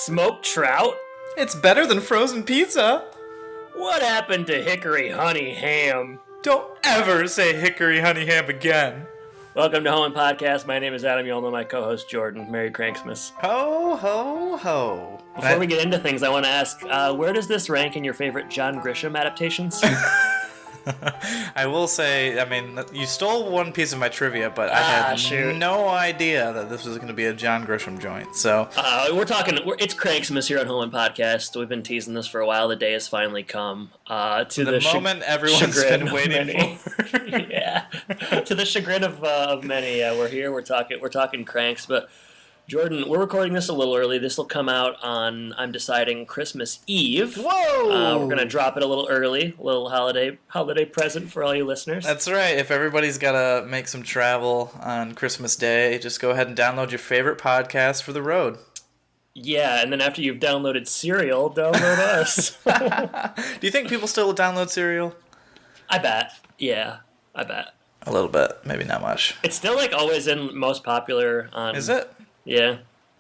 Smoked trout? It's better than frozen pizza. What happened to hickory honey ham? Don't ever say hickory honey ham again. Welcome to Home Podcast. My name is Adam. You all know my co-host Jordan. Merry Cranksmas. Ho, ho, ho. Before we get into things, I want to ask, where does this rank in your favorite John Grisham adaptations? I will say, I mean, you stole one piece of my trivia, but I had no idea that this was going to be a John Grisham joint. So it's Cranksmas here on Home Podcast. We've been teasing this for a while. The day has finally come. To the moment everyone's been waiting for. Yeah, to the chagrin of many. We're here. We're talking Cranks, but. Jordan, we're recording this a little early. This will come out on, I'm deciding, Christmas Eve. Whoa! We're going to drop it a little early, a little holiday present for all you listeners. That's right. If everybody's got to make some travel on Christmas Day, just go ahead and download your favorite podcast for the road. Yeah, and then after you've downloaded Serial, download us. Do you think people still download Serial? I bet. Yeah, I bet. A little bit. Maybe not much. It's still, always in most popular on... Is it? Yeah.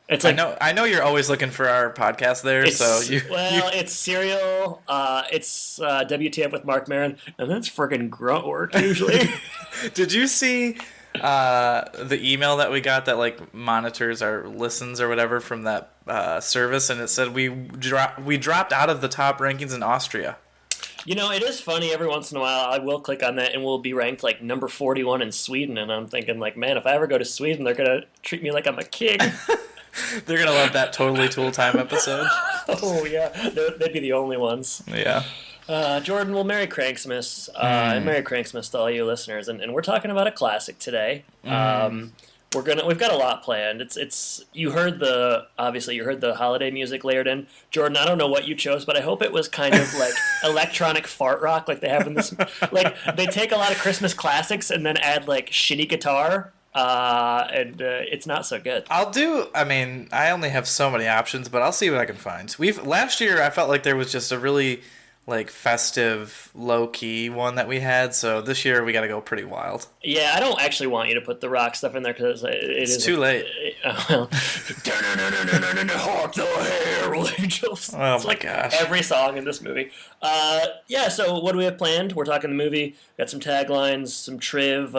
It's I know you're always looking for our podcast there, it's Serial, it's WTF with Mark Maron, and that's friggin' grunt work, usually. Did you see the email that we got that, monitors our listens or whatever from that service, and it said we dropped out of the top rankings in Austria? It is funny. Every once in a while, I will click on that, and we'll be ranked number 41 in Sweden. And I'm thinking, man, if I ever go to Sweden, they're gonna treat me like I'm a king. They're gonna love that Totally Tool Time episode. Oh yeah, they'd be the only ones. Yeah. Jordan, well, Merry Cranksmas, and Merry Cranksmas to all you listeners. And we're talking about a classic today. We've got a lot planned. You heard the holiday music layered in. Jordan, I don't know what you chose, but I hope it was kind of like electronic fart rock like they have in this. They take a lot of Christmas classics and then add shitty guitar, and it's not so good. I only have so many options, but I'll see what I can find. Last year I felt like there was just a really festive, low-key one that we had, so this year we gotta go pretty wild. Yeah, I don't actually want you to put the rock stuff in there, because it's too late. Hark the Herald Angels. Oh my gosh. Every song in this movie. So what do we have planned? We're talking the movie, got some taglines, some triv,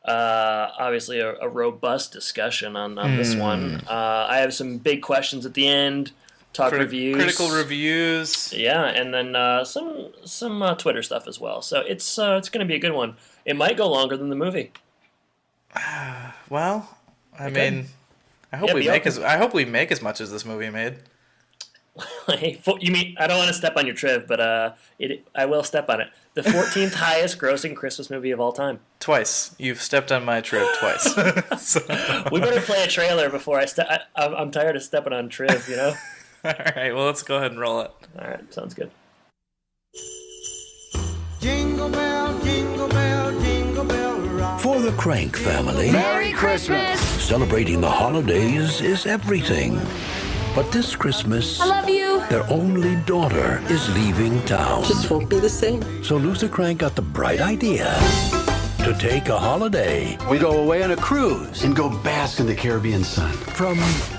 obviously a robust discussion on this one. I have some big questions at the end. Talk reviews, critical reviews, yeah, and then some Twitter stuff as well. So it's going to be a good one. It might go longer than the movie. Well, I hope we make as much as this movie made. You mean I don't want to step on your triv, but I will step on it. The 14th highest grossing Christmas movie of all time. Twice. You've stepped on my triv twice. We better play a trailer before I'm tired of stepping on triv. All right, well, let's go ahead and roll it. All right, sounds good. Jingle bell, jingle bell, jingle bell rock. For the Crank family, Merry Christmas! Celebrating the holidays is everything. But this Christmas, I love you! Their only daughter is leaving town. Just won't be the same. So Luther Crank got the bright idea to take a holiday. We go away on a cruise and go bask in the Caribbean sun. From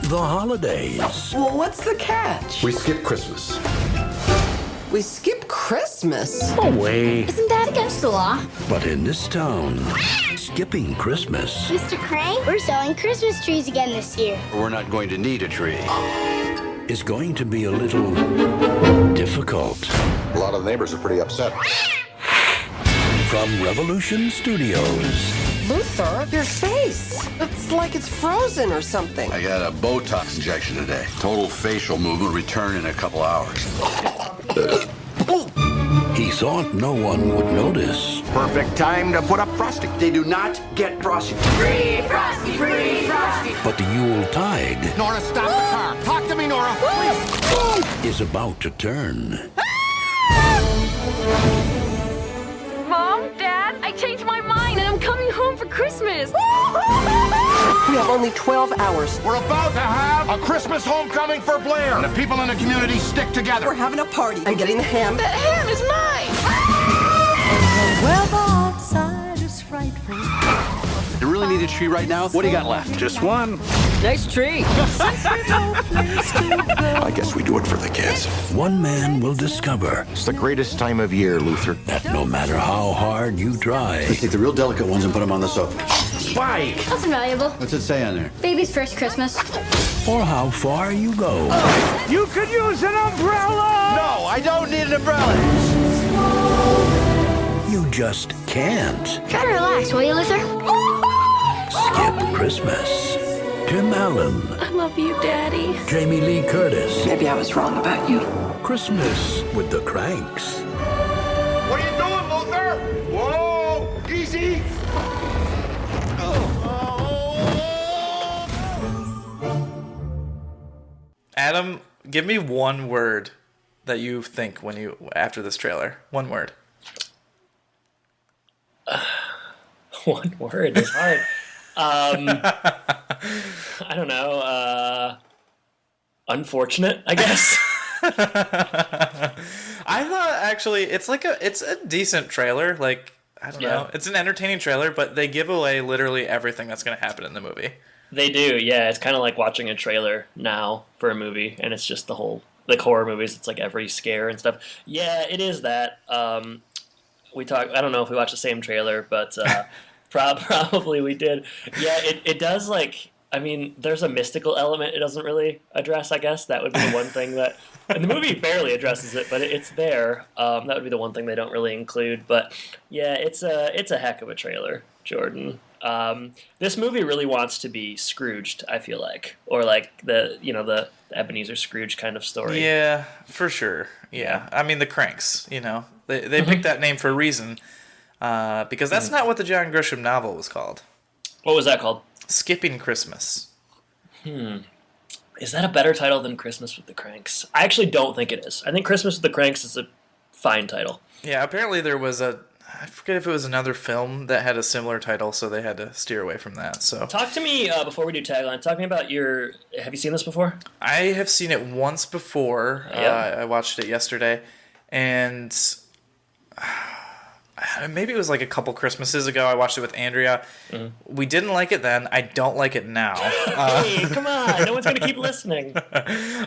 the holidays. Well, what's the catch? We skip Christmas. We skip Christmas? No way. Isn't that against the law? But in this town, skipping Christmas Mr. Crank, we're selling Christmas trees again this year. We're not going to need a tree. is going to be a little difficult. A lot of the neighbors are pretty upset. From Revolution Studios. Luther, your face. It's like it's frozen or something. I got a Botox injection today. Total facial movement return in a couple hours. He thought no one would notice. Perfect time to put up Frosty. They do not get Frosty. Free Frosty! Free Frosty! But the Yuletide Nora, stop the car. Talk to me, Nora. Please. is about to turn. Mom, Dad, I changed my mind and I'm coming home for Christmas. We have only 12 hours. We're about to have a Christmas homecoming for Blair. And the people in the community stick together. We're having a party. I'm getting the ham. That ham is mine! Well, the outside is frightful. You really need a tree right now? What do you got left? Just one. Nice tree. I guess we do it for the kids. One man will discover It's the greatest time of year, Luther. that no matter how hard you try, Let's take the real delicate ones and put them on the sofa. Spike! That's valuable. What's it say on there? Baby's first Christmas. or how far you go, You could use an umbrella! No, I don't need an umbrella! you just can't Try to relax, will you, Luther? skip Christmas. Tim Allen, I love you, Daddy. Jamie Lee Curtis, Maybe I was wrong about you. Christmas with the Kranks. What are you doing, Luther? Whoa! Easy! Adam, give me one word that you think when you after this trailer. One word. One word is hard. I don't know. Unfortunate, I guess. I thought actually it's a decent trailer. Like, I don't know. It's an entertaining trailer, but they give away literally everything that's going to happen in the movie. They do, yeah. It's kind of like watching a trailer now for a movie, and it's just the whole, like horror movies, it's like every scare and stuff. Yeah, it is that. I don't know if we watched the same trailer, but probably we did. Yeah, it does, like, I mean, there's a mystical element it doesn't really address, I guess. That would be the one thing that, and the movie barely addresses it, but it's there. That would be the one thing they don't really include. But yeah, it's a heck of a trailer, Jordan. This movie really wants to be Scrooged, I feel like, or like the Ebenezer Scrooge kind of story. Yeah, for sure. Yeah. I mean, the Kranks, they picked that name for a reason, because that's not what the John Grisham novel was called. What was that called? Skipping Christmas. Is that a better title than Christmas with the Kranks? I actually don't think it is. I think Christmas with the Kranks is a fine title. Yeah, apparently there was I forget if it was another film that had a similar title, so they had to steer away from that. So talk to me before we do tagline. Talk to me about have you seen this before? I have seen it once before. Yep. I watched it yesterday, and maybe it was like a couple Christmases ago. I watched it with Andrea. Mm-hmm. We didn't like it then. I don't like it now. Hey, come on. No one's going to keep listening.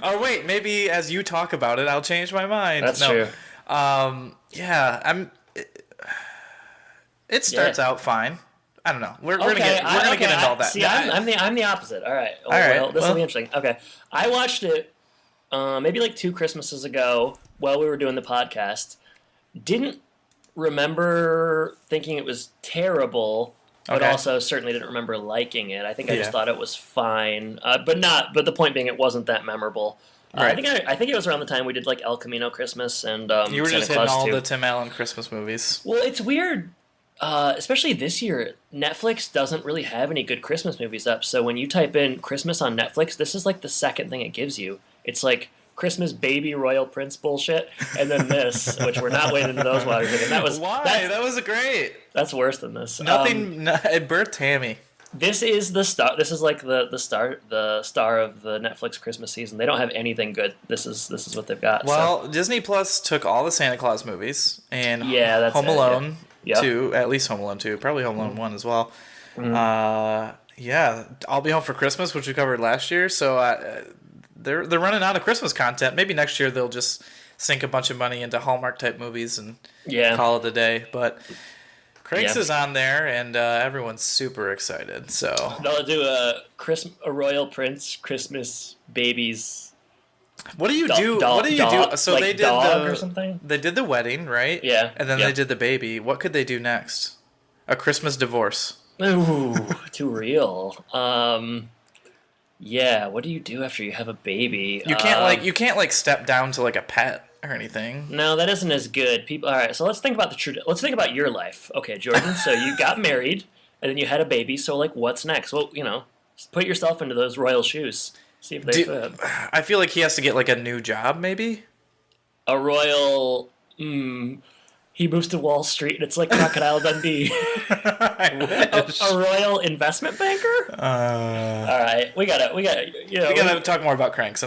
Oh, wait. Maybe as you talk about it, I'll change my mind. That's true. Yeah, it starts out fine. I don't know. We're gonna get into all that. See, I'm the opposite. All right. Well, this will be interesting. Okay, I watched it maybe like 2 Christmases ago while we were doing the podcast. Didn't remember thinking it was terrible, but also certainly didn't remember liking it. I think I just thought it was fine, but the point being, it wasn't that memorable. Right. I think it was around the time we did like El Camino Christmas and you were Santa just Claus hitting all 2. the Tim Allen Christmas movies. Well, it's weird. Especially this year, Netflix doesn't really have any good Christmas movies up. So when you type in Christmas on Netflix, this is like the second thing it gives you. It's like Christmas baby royal prince bullshit, and then this, which we're not wading into those waters again. That was that was great. That's worse than this. It birthed Tammy. This is the star. This is like the star of the Netflix Christmas season. They don't have anything good. This is what they've got. Well, Disney Plus took all the Santa Claus movies and that's Home Alone. Yeah. 2, at least Home Alone 2, probably Home Alone 1 as well. I'll Be Home for Christmas, which we covered last year. So they're running out of Christmas content. Maybe next year they'll just sink a bunch of money into Hallmark type movies and call it a day. But Kranks is on there, and everyone's super excited. So they'll do a Royal Prince Christmas babies. What do you do? What do you do? So like they did or something? They did the wedding, right? Yeah. And then they did the baby. What could they do next? A Christmas divorce. Ooh, too real. Yeah. What do you do after you have a baby? You can't step down to like a pet or anything. No, that isn't as good. All right. So let's think about let's think about your life. Okay, Jordan. So you got married and then you had a baby. So like, what's next? Well, put yourself into those royal shoes. See if they fit. I feel like he has to get like a new job, maybe. A royal. He moves to Wall Street, and it's like Crocodile Dundee. a royal investment banker. All right, we gotta. We gotta talk more about Kranks.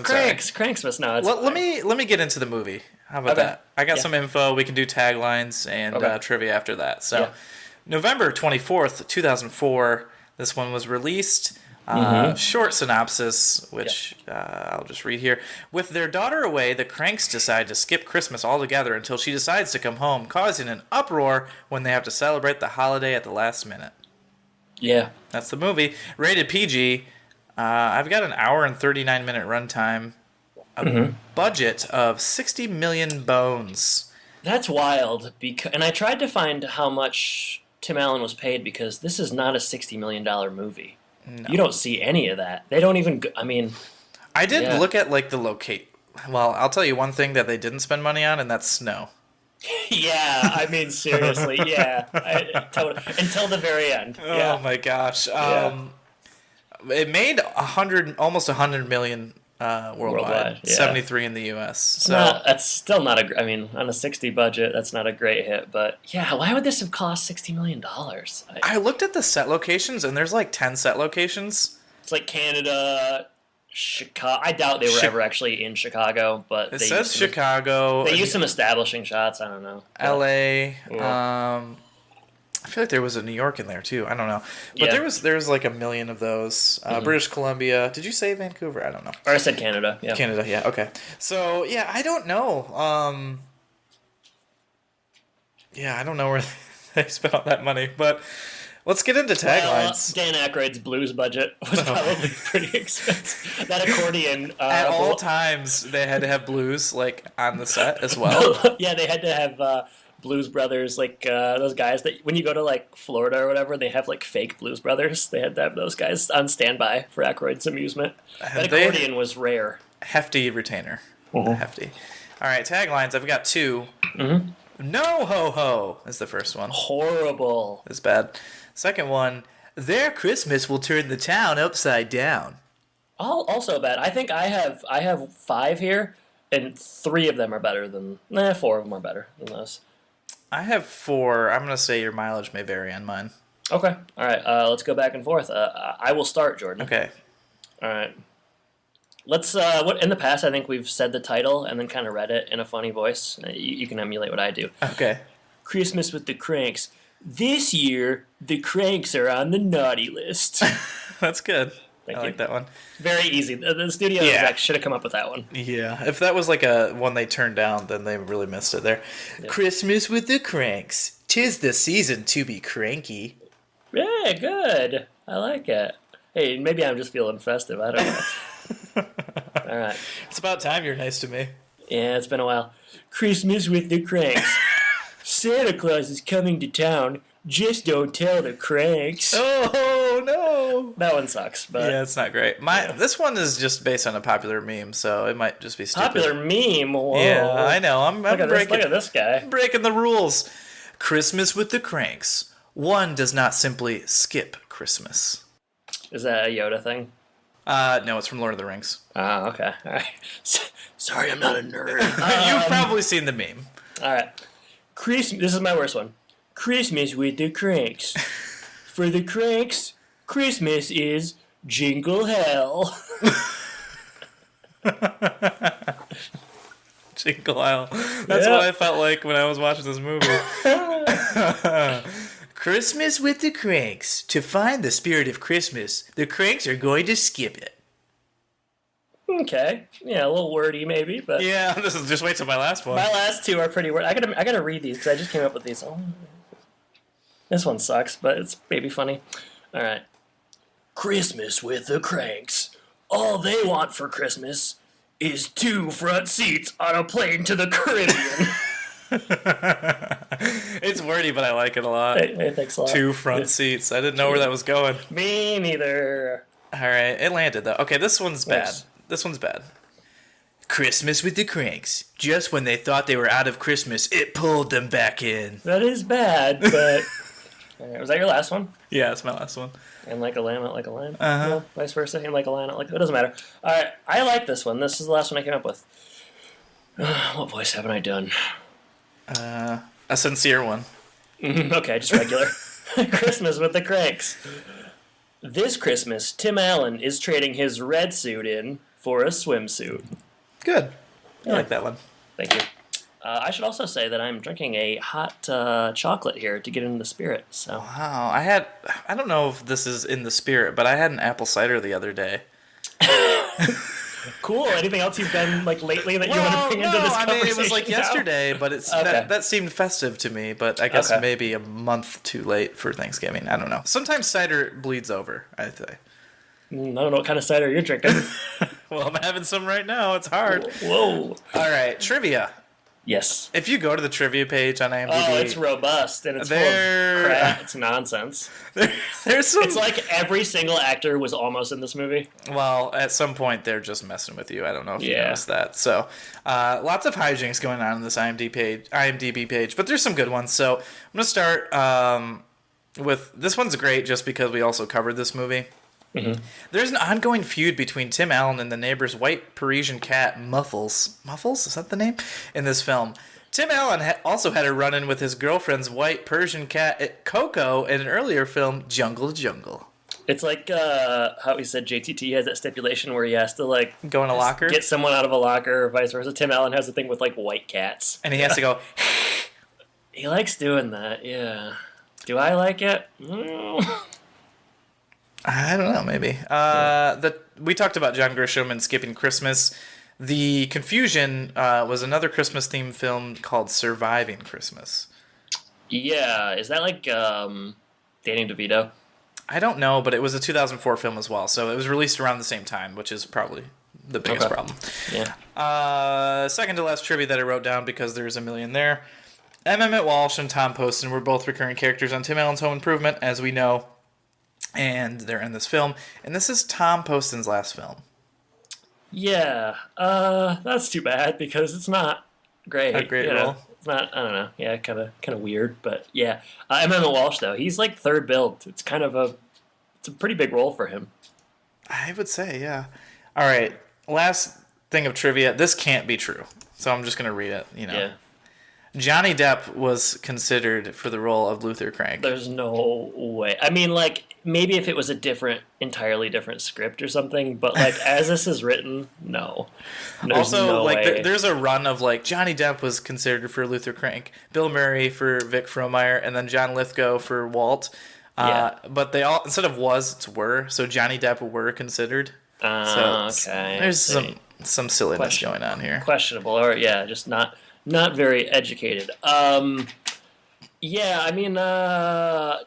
Kranks must know. Let me get into the movie. How about that? I got some info. We can do taglines and trivia after that. So, November 24th, 2004. This one was released. Short synopsis, which I'll just read here. With their daughter away, the Kranks decide to skip Christmas altogether until she decides to come home, causing an uproar when they have to celebrate the holiday at the last minute. Yeah. That's the movie. Rated PG. I've got an hour and 39-minute runtime. A budget of 60 million bones. That's wild. And I tried to find how much Tim Allen was paid because this is not a $60 million movie. No. You don't see any of that. They don't even... I did look at, like, the locate... Well, I'll tell you one thing that they didn't spend money on, and that's snow. Yeah, I mean, seriously, yeah. Until the very end. Oh, my gosh. It made almost 100 million worldwide. 73 in the U.S. So that's still not on a 60 budget, that's not a great hit. But yeah, why would this have cost $60 million? I looked at the set locations, and there's like 10 set locations. It's like Canada, Chicago. I doubt they were ever actually in Chicago, but it says Chicago. They used some establishing shots. I don't know. L.A. I feel like there was a New York in there too. I don't know, but there was like a million of those. British Columbia. Did you say Vancouver? I don't know. Or I said Canada. Yeah. Canada. Yeah. Okay. So yeah, I don't know. I don't know where they spent all that money, but let's get into taglines. Dan Aykroyd's blues budget was probably pretty expensive. That accordion. At all times, they had to have blues like on the set as well. Yeah, they had to have. Blues Brothers, like those guys that when you go to like Florida or whatever, they have like fake Blues Brothers. They had to have those guys on standby for Aykroyd's amusement. That accordion was rare. Hefty retainer. Hefty. All right, taglines. I've got 2. No ho ho is the first one. Horrible. It's bad. Second one. Their Christmas will turn the town upside down. Also bad. I think I have 5 here, and 3 of them are better than. 4 of them are better than those. I have 4. I'm going to say your mileage may vary on mine. Okay. All right. Let's go back and forth. I will start, Jordan. Okay. All right. Let's. In the past, I think we've said the title and then kind of read it in a funny voice. You can emulate what I do. Okay. Christmas with the Kranks. This year, the Kranks are on the naughty list. That's good. Thank I you. like that one. Very easy. The studio should have come up with that one. Yeah. If that was like a one they turned down, then they really missed it there. Yeah. Christmas with the Kranks. 'Tis the season to be cranky. Yeah, good. I like it. Hey, maybe I'm just feeling festive. I don't know. All right. It's about time you're nice to me. Yeah, it's been a while. Christmas with the Kranks. Santa Claus is coming to town. Just don't tell the Kranks. Oh, no. That one sucks. But yeah, it's not great. This one is just based on a popular meme, so it might just be stupid. Popular meme? Whoa. Yeah, I know. Look at this guy. I'm breaking the rules. Christmas with the Kranks. One does not simply skip Christmas. Is that a Yoda thing? No, it's from Lord of the Rings. Oh, okay. All right. Sorry, I'm not a nerd. You've probably seen the meme. All right. This is my worst one. Christmas with the Kranks. For the Kranks, Christmas is jingle hell. Jingle hell. That's what I felt like when I was watching this movie. Christmas with the Kranks. To find the spirit of Christmas, the Kranks are going to skip it. Okay. Yeah, a little wordy maybe, but yeah, this is just wait till my last one. My last 2 are pretty wordy. I gotta read these because I just came up with these. Oh. This one sucks, but it's maybe funny. All right. Christmas with the Kranks. All they want for Christmas is 2 front seats on a plane to the Caribbean. It's wordy, but I like it a lot. Hey, thanks a lot. 2 front seats. I didn't know where that was going. Me neither. All right, it landed though. Okay, this one's bad. This one's bad. Christmas with the Kranks. Just when they thought they were out of Christmas, it pulled them back in. That is bad, but... Right, was that your last one? Yeah, that's my last one. And like a lamb, not like a lion? No, vice versa. And like a lion, not like... It doesn't matter. All right, I like this one. This is the last one I came up with. What voice haven't I done? A sincere one. Okay, just regular. Christmas with the Kranks. This Christmas, Tim Allen is trading his red suit in for a swimsuit. Good. I like that one. Thank you. I should also say that I'm drinking a hot chocolate here to get into the spirit. So Wow, I don't know if this is in the spirit, but I had an apple cider the other day. cool. Anything else you've done like lately that you want to bring into this conversation? I mean, it was like yesterday, but it's Okay. that seemed festive to me. But I guess maybe a month too late for Thanksgiving. I don't know. Sometimes cider bleeds over, I think. I don't know what kind of cider you're drinking. Well, I'm having some right now. It's hard. Whoa. All right, trivia. Yes. If you go to the trivia page on IMDb, Oh, it's robust and it's full of crap. It's nonsense. There's some. It's like every single actor was almost in this movie. Well, at some point they're just messing with you. I don't know if you Yeah. noticed that. So, lots of hijinks going on this IMDb page, but there's some good ones. So I'm gonna start with this one's great just because we also covered this movie. Mm-hmm. There's an ongoing feud between Tim Allen and the neighbor's white Parisian cat, Muffles. Muffles? Is that the name? In this film. Tim Allen also had a run-in with his girlfriend's white Persian cat, Coco, in an earlier film, Jungle to Jungle. It's like how he said JTT has that stipulation where he has to like Go in a locker? get someone out of a locker or vice versa. Tim Allen has a thing with like white cats. And he has to go... He likes doing that, yeah. Do I like it? I don't know, maybe. We talked about John Grisham and skipping Christmas. The confusion was another Christmas-themed film called Surviving Christmas. Yeah, is that like Danny DeVito? I don't know, but it was a 2004 film as well, so it was released around the same time, which is probably the biggest problem. Yeah. Second to last trivia that I wrote down because there's a million there. M. Emmett Walsh and Tom Poston were both recurring characters on Tim Allen's Home Improvement, as we know. And they're in this film. And this is Tom Poston's last film. Yeah. That's too bad because it's not great. A great role. It's not, I don't know. Yeah, kind of weird, but yeah. Emma Walsh though, he's like third build. It's a pretty big role for him. I would say, yeah. All right. Last thing of trivia. This can't be true. So I'm just going to read it, Yeah. Johnny Depp was considered for the role of Luther Crank. There's no way. I mean, like, maybe if it was a entirely different script or something, but, like, as this is written, no. There's no way. There's a run of, like, Johnny Depp was considered for Luther Crank, Bill Murray for Vic Frohmeyer, and then John Lithgow for Walt. But they all, instead of was, it's were, so Johnny Depp were considered. Okay. There's some silliness going on here. Questionable, or, yeah, just not very educated. Yeah, I mean,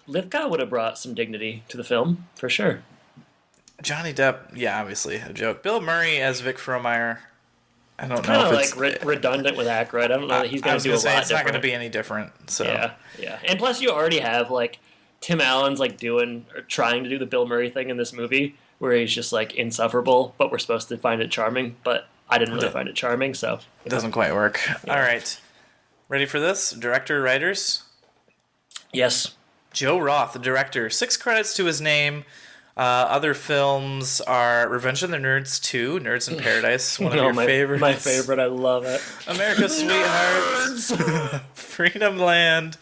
Lithgow would have brought some dignity to the film, for sure. Johnny Depp, yeah, obviously, a joke. Bill Murray as Vic Frohmeyer, I don't know Kind of if like it's... redundant with Aykroyd. I don't know that he's going to do a lot different. It's not going to be any different, so... Yeah. And plus you already have, like, Tim Allen's, like, trying to do the Bill Murray thing in this movie, where he's just, like, insufferable, but we're supposed to find it charming, but I didn't really find it charming, so... It doesn't quite work. Yeah. All right. Ready for this? Director, writers? Yes. Joe Roth, the director. 6 credits to his name. Other films are Revenge of the Nerds 2, Nerds in Paradise, one of your favorites. My favorite, I love it. America's Sweethearts, Freedom Land.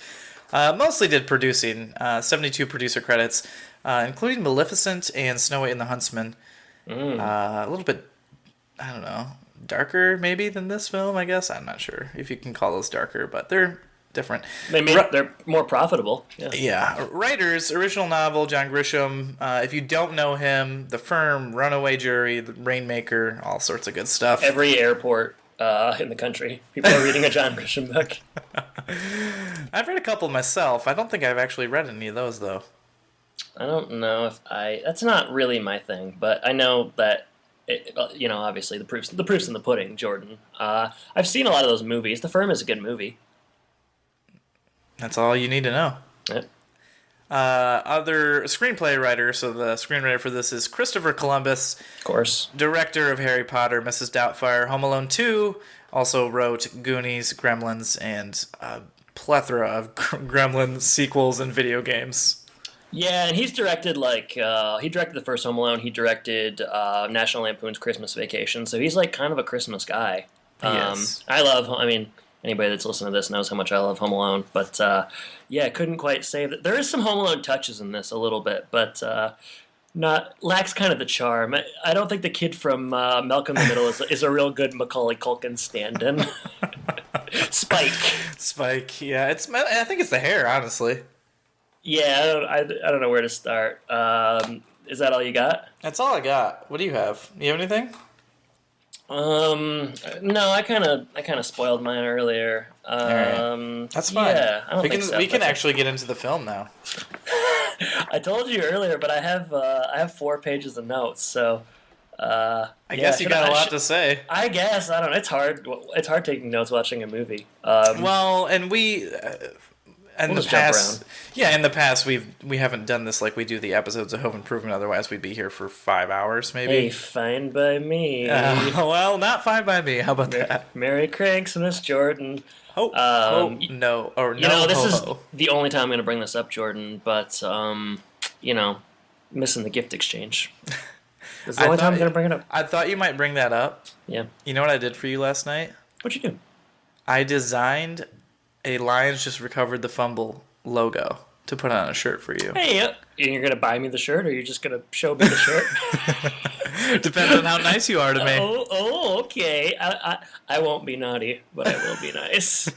Mostly did producing, 72 producer credits, including Maleficent and Snow White and the Huntsman. A little bit, I don't know, darker maybe than this film, I guess. I'm not sure if you can call those darker, but they're different. They're more profitable. Yeah. Writers, original novel, John Grisham. If you don't know him, The Firm, Runaway Jury, The Rainmaker, all sorts of good stuff. Every airport in the country, people are reading a John Grisham book. I've read a couple myself. I don't think I've actually read any of those, though. I don't know if that's not really my thing, but I know that obviously the proof's in the pudding, Jordan. I've seen a lot of those movies. The Firm is a good movie. That's all you need to know. Yep. Other screenplay writer, so the screenwriter for this is Christopher Columbus. Of course. Director of Harry Potter, Mrs. Doubtfire, Home Alone 2. Also wrote Goonies, Gremlins, and a plethora of Gremlin sequels and video games. Yeah, and he's directed, he directed the first Home Alone. He directed National Lampoon's Christmas Vacation, so he's, kind of a Christmas guy. Yes. Anybody that's listening to this knows how much I love Home Alone, but couldn't quite save it. There is some Home Alone touches in this a little bit, but not lacks kind of the charm. I don't think the kid from Malcolm in the Middle is a real good Macaulay Culkin stand-in. Spike, yeah, I think it's the hair, honestly. Yeah, I don't know where to start. Is that all you got? That's all I got. What do you have? You have anything? No, I kind of spoiled mine earlier. Right. That's fine. Yeah, I don't think so. We can actually get into the film now. I told you earlier, but I have 4 pages of notes, so. I guess you got a lot to say. I guess I don't know. It's hard. It's hard taking notes watching a movie. Well, and we. In We'll the just jump past, around. yeah, in the past we haven't done this like we do the episodes of Home Improvement. Otherwise, we'd be here for 5 hours, maybe. Hey, fine by me. Well, not fine by me. How about that? Merry Cranks, Miss Jordan. No, or no. You know, this is the only time I'm going to bring this up, Jordan. But you know, missing the gift exchange. This is the only time I'm going to bring it up. I thought you might bring that up. Yeah. You know what I did for you last night? What'd you do? I designed a Lions Just Recovered the Fumble logo to put on a shirt for you. Hey, and you're going to buy me the shirt, or you're just going to show me the shirt? Depends on how nice you are to me. Oh, okay. I won't be naughty, but I will be nice.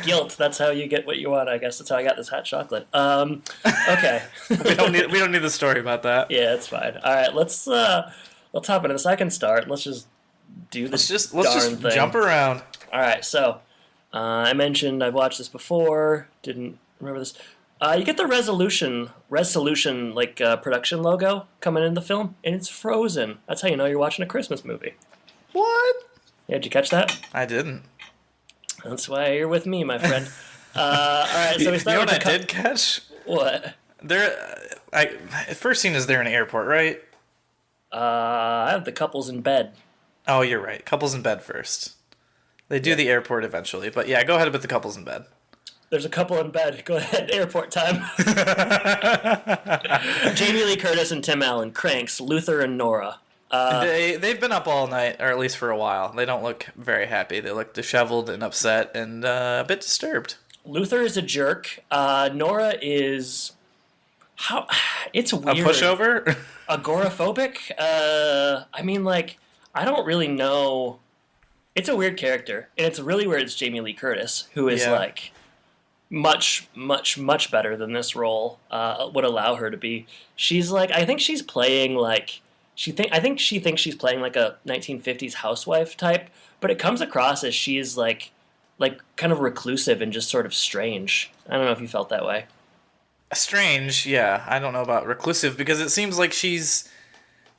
Guilt. That's how you get what you want, I guess. That's how I got this hot chocolate. Okay. we don't need the story about that. Yeah, it's fine. All right, let's hop into this. I can start. Let's just do this. Let's just thing. Jump around. All right, so I mentioned I've watched this before. Didn't remember this. You get the resolution like production logo coming in the film, and it's Frozen. That's how you know you're watching a Christmas movie. What? Yeah, did you catch that? I didn't. That's why you're with me, my friend. All right, so we start. You know with what I did catch? What? First scene is they're in an airport, right? I have the couples in bed. Oh, you're right. Couples in bed first. They do the airport eventually, but yeah, go ahead with the couples in bed. There's a couple in bed. Go ahead, airport time. Jamie Lee Curtis and Tim Allen, Kranks, Luther and Nora. They've been up all night, or at least for a while. They don't look very happy. They look disheveled and upset and a bit disturbed. Luther is a jerk. Nora is it's weird. A pushover? Agoraphobic? I mean, like, I don't really know. It's a weird character, and it's really weird. It's Jamie Lee Curtis, who is like much, much, much better than this role would allow her to be. She's like, I think she's playing like I think she thinks she's playing like a 1950s housewife type, but it comes across as she's like kind of reclusive and just sort of strange. I don't know if you felt that way. Strange, yeah. I don't know about reclusive because it seems like she's,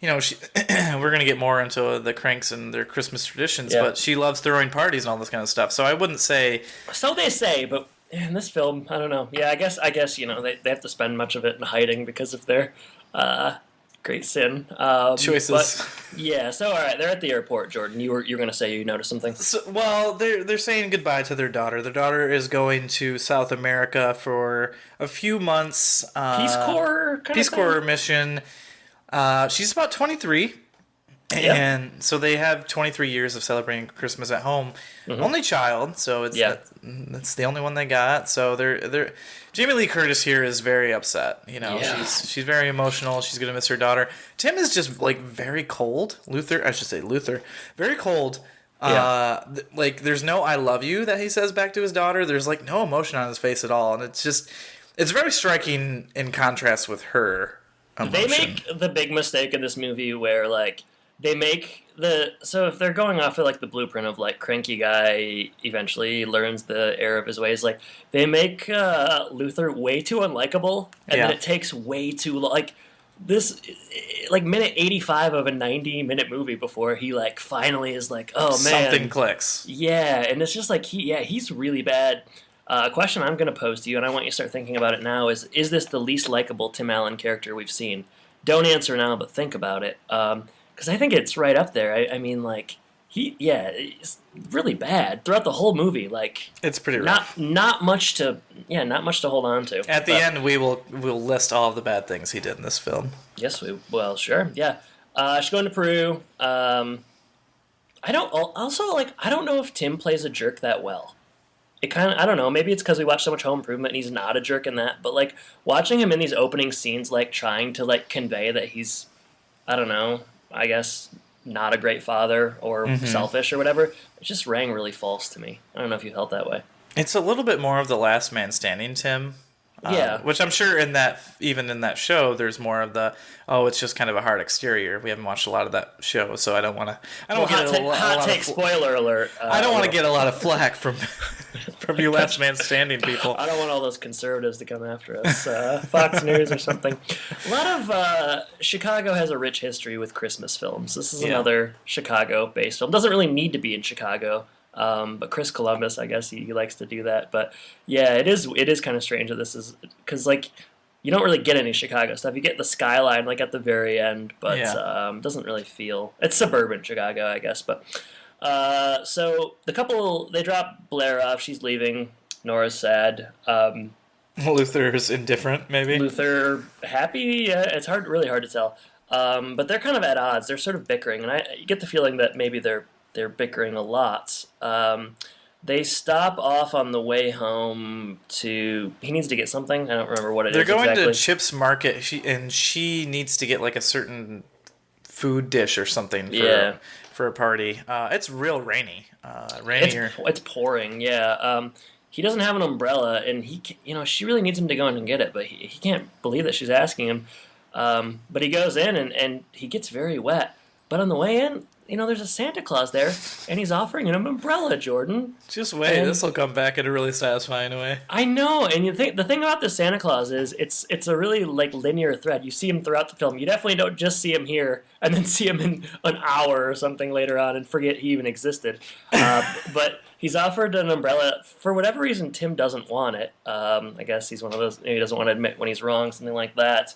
we're going to get more into the Kranks and their Christmas traditions, but she loves throwing parties and all this kind of stuff. So I wouldn't say. So they say, but in this film, I don't know. Yeah, I guess they have to spend much of it in hiding because of their great sin choices. But, so all right, they're at the airport. Jordan, you're going to say you noticed something. So, well, they're saying goodbye to their daughter. Their daughter is going to South America for a few months. Peace Corps mission. She's about 23. And so they have 23 years of celebrating Christmas at home. Mm-hmm. Only child, so that's the only one they got. So they're Jamie Lee Curtis here is very upset. She's very emotional. She's gonna miss her daughter. Tim is just like very cold. Luther, very cold. There's no "I love you" that he says back to his daughter. There's like no emotion on his face at all, and it's very striking in contrast with her emotion. They make the big mistake in this movie where like. They make so if they're going off of like the blueprint of like cranky guy eventually learns the error of his ways, like they make Luther way too unlikable, and then it takes way too long. Like this, like minute 85 of a 90-minute movie before he like finally is like, oh man, something clicks. Yeah, and it's just like he's really bad. A question I'm going to pose to you, and I want you to start thinking about it now: is this the least likable Tim Allen character we've seen? Don't answer now, but think about it. Because I think it's right up there. I mean, like, he's really bad throughout the whole movie. Like, it's pretty rough. Not much to hold on to. At the end, we'll list all of the bad things he did in this film. Yes, sure, yeah. She's going to Peru. I don't know if Tim plays a jerk that well. it kind of, I don't know, maybe it's because we watch so much Home Improvement and he's not a jerk in that, but like watching him in these opening scenes, like trying to like convey that he's, I don't know, I guess not a great father or selfish or whatever, it just rang really false to me. I don't know if you felt that way. It's a little bit more of the last man standing, Tim. Yeah. Which I'm sure even in that show, there's more of the, it's just kind of a hard exterior. We haven't watched a lot of that show, so I don't want to. Hot take, spoiler alert. I don't want to get a lot of flack from you last man standing people. I don't want all those conservatives to come after us. Fox News or something. A lot of Chicago has a rich history with Christmas films. This is another Chicago-based film. Doesn't really need to be in Chicago. But Chris Columbus, I guess he likes to do that. But yeah, it is kind of strange that this is, because like you don't really get any Chicago stuff. You get the skyline like at the very end, but it doesn't really feel, it's suburban Chicago, I guess. But so the couple, they drop Blair off. She's leaving. Nora's sad. Luther's indifferent, maybe. Luther happy. Yeah, it's really hard to tell. But they're kind of at odds. They're sort of bickering, and you get the feeling that maybe they're bickering a lot. They stop off on the way home he needs to get something. I don't remember what it is. They're going exactly. to Chip's Market, she needs to get like a certain food dish or something for a party. It's real rainy. It's pouring, yeah. He doesn't have an umbrella, and she really needs him to go in and get it, but he can't believe that she's asking him. But he goes in, and he gets very wet. But on the way in, there's a Santa Claus there, and he's offering him an umbrella, Jordan. Just wait, this will come back in a really satisfying way. I know, and the thing about the Santa Claus is it's a really like linear thread. You see him throughout the film. You definitely don't just see him here and then see him in an hour or something later on and forget he even existed. But he's offered an umbrella. For whatever reason, Tim doesn't want it. I guess he's one of those, he doesn't want to admit when he's wrong, something like that.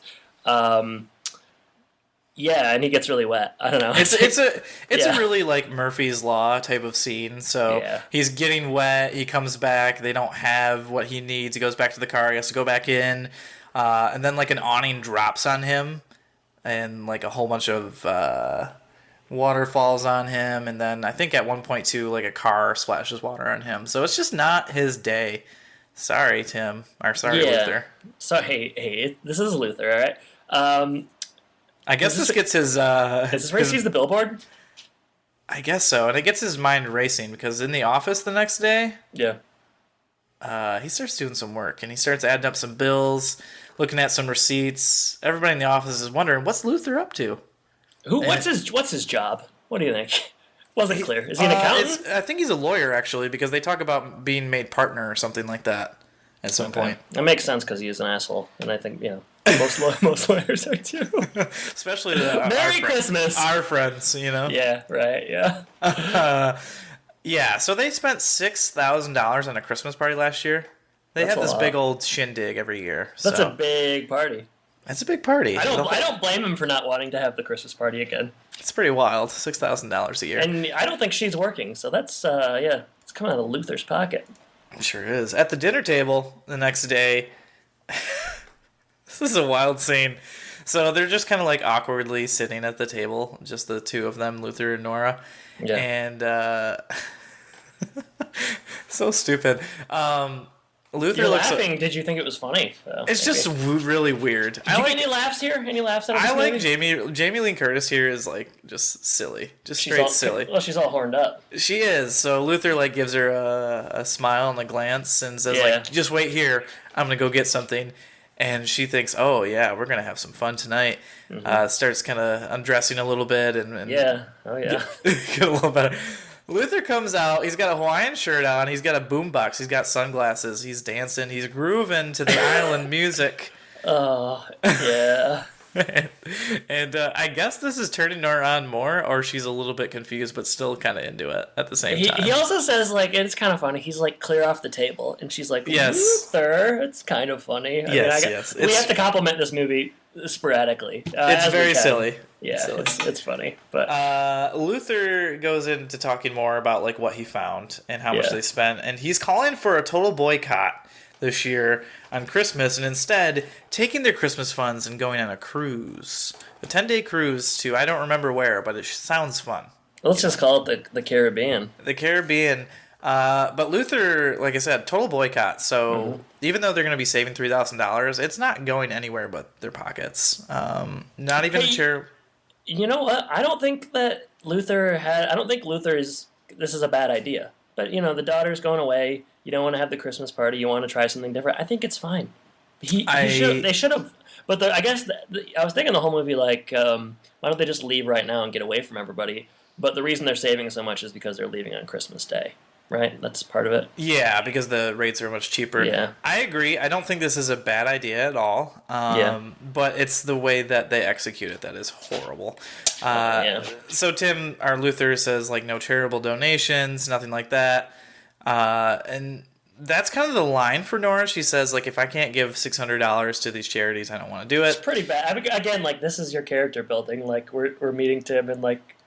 Yeah, and he gets really wet. I don't know. It's a really like Murphy's Law type of scene. So he's getting wet. He comes back. They don't have what he needs. He goes back to the car. He has to go back in, and then like an awning drops on him, and like a whole bunch of water falls on him. And then I think at one point too, like a car splashes water on him. So it's just not his day. Sorry, Tim. Or sorry, Luther. So hey, this is Luther, all right. I guess this gets his... Is this where he sees the billboard? I guess so. And it gets his mind racing because in the office the next day... Yeah. He starts doing some work and he starts adding up some bills, looking at some receipts. Everybody in the office is wondering, what's Luther up to? What's his job? What do you think? Wasn't clear. Is he an accountant? I think he's a lawyer, actually, because they talk about being made partner or something like that at some point. That makes sense because he is an asshole. And I think, most lawyers are too. Especially Merry Christmas. Our friends, Yeah, right, yeah. Yeah, so they spent $6,000 on a Christmas party last year. They have this big old shindig every year. That's a big party. That's a big party. I don't blame him for not wanting to have the Christmas party again. It's pretty wild. $6,000 a year. And I don't think she's working, so that's, it's coming out of Luther's pocket. It sure is. At the dinner table the next day... This is a wild scene. So they're just kind of like awkwardly sitting at the table, just the two of them, Luther and Nora. Yeah. And so stupid. Luther You're looks laughing. Did you think it was funny? It's just really weird. Did you get any laughs here? Any laughs out of this movie? Like Jamie Lee Curtis here is like just silly, straight silly. Well, she's all horned up. She is. So Luther like gives her a smile and a glance and says like, "Just wait here. I'm gonna go get something." And she thinks, "Oh yeah, we're gonna have some fun tonight." Starts kind of undressing a little bit and get a little better. Luther comes out. He's got a Hawaiian shirt on. He's got a boombox. He's got sunglasses. He's dancing. He's grooving to the island music. Oh yeah. And I guess this is turning her on more, or she's a little bit confused, but still kind of into it at the same time. He also says, like, it's kind of funny. He's like, clear off the table, and she's like, yes, Luther. It's kind of funny. Yes. We have to compliment this movie sporadically. It's very silly. Yeah, it's funny. But Luther goes into talking more about like what he found and how much they spent, and he's calling for a total boycott this year on Christmas, and instead taking their Christmas funds and going on a cruise, a 10-day cruise to I don't remember where, but it sounds fun. Let's just call it the Caribbean. The Caribbean. But Luther, like I said, total boycott. So even though they're going to be saving $3,000, it's not going anywhere but their pockets. Not even You know what? I don't think Luther is. This is a bad idea. But the daughter's going away. You don't want to have the Christmas party. You want to try something different. I think it's fine. They should have. But I guess I was thinking the whole movie like, why don't they just leave right now and get away from everybody? But the reason they're saving so much is because they're leaving on Christmas Day. Right? That's part of it. Yeah, because the rates are much cheaper. Yeah. I agree. I don't think this is a bad idea at all. But it's the way that they execute it that is horrible. So Tim, our Luther, says, like, no charitable donations, nothing like that. And that's kind of the line for Nora. She says, like, if I can't give $600 to these charities, I don't want to do it. It's pretty bad. I mean, again, like, this is your character building. Like, we're meeting Tim and, like,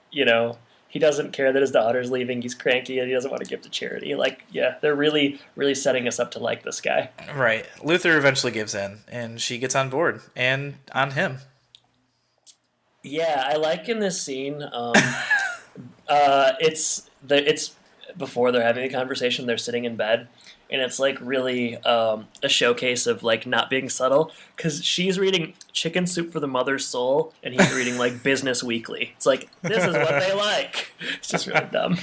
he doesn't care that his daughter's leaving. He's cranky and he doesn't want to give to charity. Like, yeah, they're really, really setting us up to like this guy. Right. Luther eventually gives in, and she gets on board and on him. Yeah, I like in this scene. It's before they're having a conversation. They're sitting in bed, and it's like really a showcase of like not being subtle, because she's reading Chicken Soup for the Mother's Soul and he's reading like Business Weekly. It's like, this is what they like. It's just really dumb.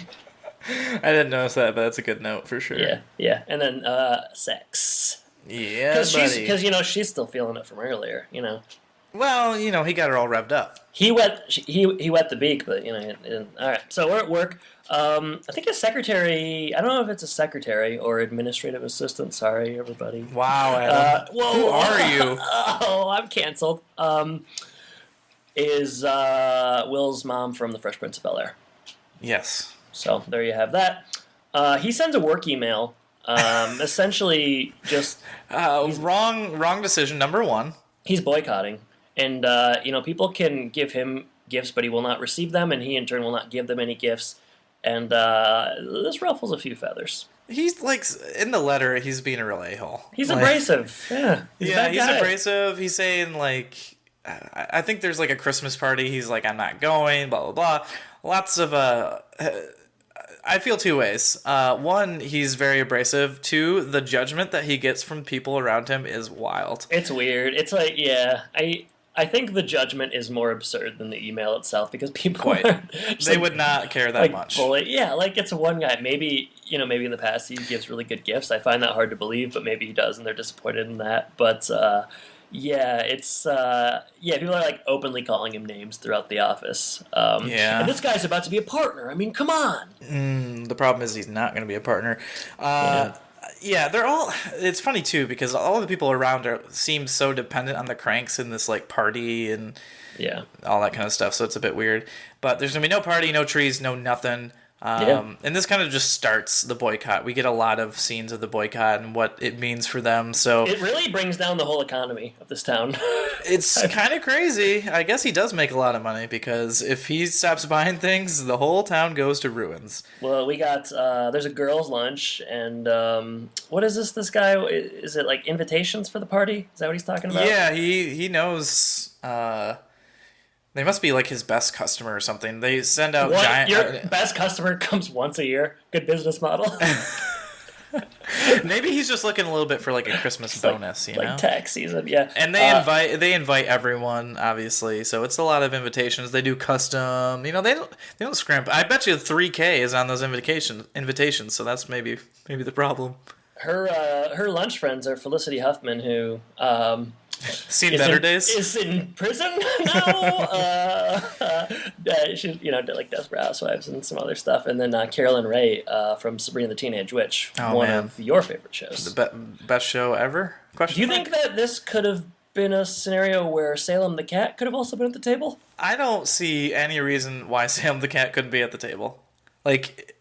I didn't notice that, but that's a good note for sure. Yeah. And then sex. Yeah, because she's still feeling it from earlier. Well, he got her all revved up. He wet the beak, but all right. So we're at work. I think a secretary. I don't know if it's a secretary or administrative assistant. Sorry, everybody. Wow, Adam. Who are you? Oh, I'm canceled. Is Will's mom from The Fresh Prince of Bel-Air? Yes. So there you have that. He sends a work email. Essentially, just wrong decision. Number one. He's boycotting, and people can give him gifts, but he will not receive them, and he in turn will not give them any gifts. And this ruffles a few feathers. He's like, in the letter, he's being a real a-hole. He's abrasive. Yeah. He's abrasive. He's saying, like, I think there's like a Christmas party. He's like, I'm not going, blah, blah, blah. Lots of, I feel two ways. One, he's very abrasive. Two, the judgment that he gets from people around him is wild. It's weird. It's like, I think the judgment is more absurd than the email itself, because people they would not care that much. Yeah, like it's one guy. Maybe maybe in the past he gives really good gifts. I find that hard to believe, but maybe he does, and they're disappointed in that. But it's people are like openly calling him names throughout the office. And this guy's about to be a partner. I mean, come on. The problem is he's not going to be a partner. Yeah, they're all. It's funny too, because all the people around seem so dependent on the Kranks in this like party and all that kind of stuff. So it's a bit weird. But there's gonna be no party, no trees, no nothing. And this kind of just starts the boycott. We get a lot of scenes of the boycott and what it means for them. So it really brings down the whole economy of this town. It's kind of crazy. I guess he does make a lot of money, because if he stops buying things, the whole town goes to ruins. Well, we got there's a girls' lunch, and what is this guy? Is it like invitations for the party? Is that what he's talking about? Yeah, he knows. They must be like his best customer or something. They send out giant. Your best customer comes once a year. Good business model. Maybe he's just looking a little bit for like a Christmas bonus, like tax season, yeah. And they invite everyone, obviously. So it's a lot of invitations. They do custom. They don't scrimp. I bet you $3K is on those invitations. So that's maybe the problem. Her lunch friends are Felicity Huffman, who seen better days. Is in prison now. She's like Desperate Housewives and some other stuff, and then Carolyn Ray from Sabrina the Teenage Witch, one of your favorite shows. The best show ever? Do you think that this could have been a scenario where Salem the cat could have also been at the table? I don't see any reason why Salem the cat couldn't be at the table. Like,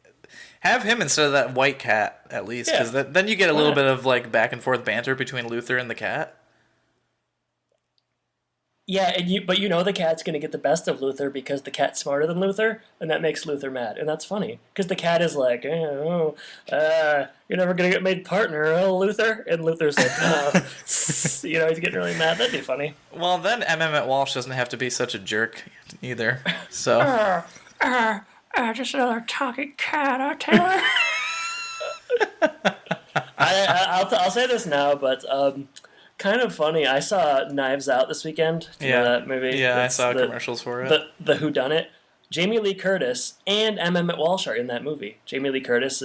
have him instead of that white cat at least, because then you get a little bit of like back and forth banter between Luther and the cat. Yeah, but the cat's going to get the best of Luther because the cat's smarter than Luther, and that makes Luther mad. And that's funny, because the cat is like, you're never going to get made partner, Luther? And Luther's like, he's getting really mad. That'd be funny. Well, then Emmett Walsh doesn't have to be such a jerk either. So just another talking cat, Taylor. I'll say this now, but kind of funny. I saw Knives Out this weekend. Do you know that movie? Yeah, It's I saw commercials for it. The Whodunit. Jamie Lee Curtis and M. Emmett Walsh are in that movie. Jamie Lee Curtis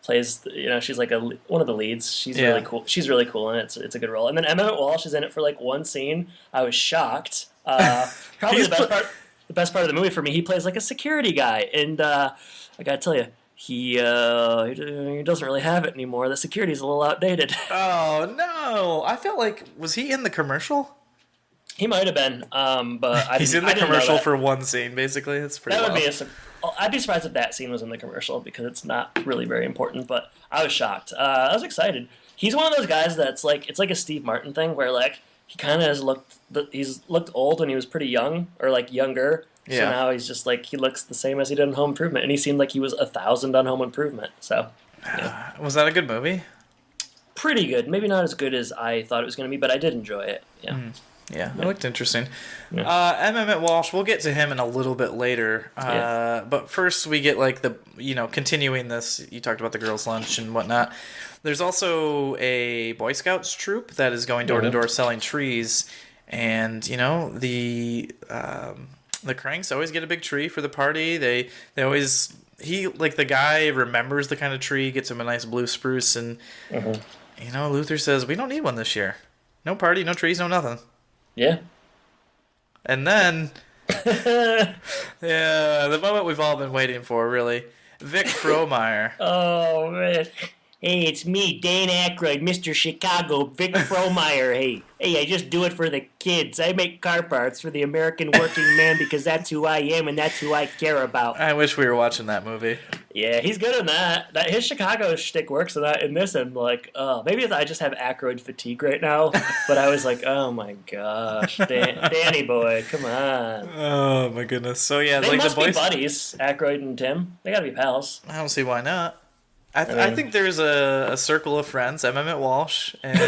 plays, she's like one of the leads. She's really cool. She's really cool, and it's a good role. And then M. Emmett Walsh is in it for like one scene. I was shocked. Probably the best part of the movie for me. He plays like a security guy, and I gotta tell you, he doesn't really have it anymore. The security's a little outdated. Oh no! I felt like, was he in the commercial? He might have been, but he's in the commercial for one scene. Basically, that's pretty. That would be I'd be surprised if that scene was in the commercial because it's not really very important. But I was shocked. I was excited. He's one of those guys that's like, it's like a Steve Martin thing where like he kind of he's looked old when he was pretty young or like younger. So now he's just like, he looks the same as he did in Home Improvement, and he seemed like he was 1,000 on Home Improvement. So, yeah. Was that a good movie? Pretty good. Maybe not as good as I thought it was going to be, but I did enjoy it. Yeah. Yeah, it looked interesting. Yeah. M. Emmett Walsh, we'll get to him in a little bit later. But first we get like continuing this, you talked about the girls' lunch and whatnot. There's also a Boy Scouts troop that is going door to door selling trees. And, the Kranks always get a big tree for the party. They always, the guy remembers the kind of tree, gets him a nice blue spruce. And, Luther says, we don't need one this year. No party, no trees, no nothing. Yeah. And then, the moment we've all been waiting for, really. Vic Frohmeyer. Oh, man. Hey, it's me, Dan Aykroyd, Mr. Chicago, Vic Frohmeyer. Hey, I just do it for the kids. I make car parts for the American working man because that's who I am and that's who I care about. I wish we were watching that movie. Yeah, he's good in that. His Chicago shtick works in this, and like, maybe I just have Aykroyd fatigue right now. But I was like, oh my gosh, Danny boy, come on. Oh my goodness. So yeah, they must be buddies, Aykroyd and Tim. They gotta be pals. I don't see why not. I think there's a circle of friends. M. Emmett Walsh and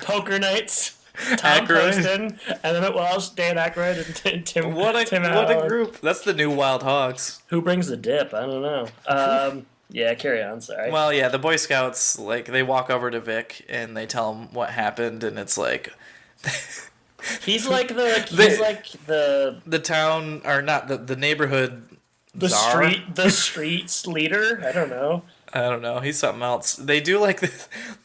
Poker Nights. Tom Poston, Emmett Walsh, Dan Aykroyd, and Tim. What a group! That's the new Wild Hogs. Who brings the dip? I don't know. Yeah, carry on. Sorry. Well, yeah, the Boy Scouts they walk over to Vic and they tell him what happened, and it's like he's like the town, or not the neighborhood. The streets leader? I don't know. He's something else. They do like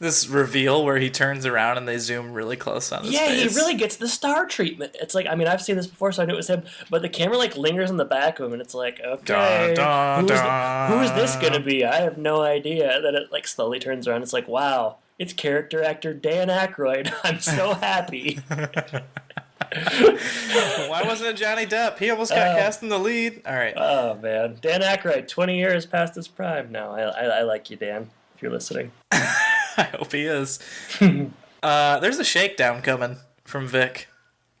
this reveal where he turns around and they zoom really close on his face. Yeah, he really gets the star treatment. It's like, I mean, I've seen this before, so I knew it was him, but the camera like lingers in the back of him and it's like, okay, who is this gonna be? I have no idea. Then it like slowly turns around. It's like, wow, it's character actor Dan Aykroyd. I'm so happy. Why wasn't it Johnny Depp? He almost got cast in the lead. All right. Oh man, Dan Aykroyd, 20 years past his prime. No, I like you, Dan. If you're listening, I hope he is. There's a shakedown coming from Vic,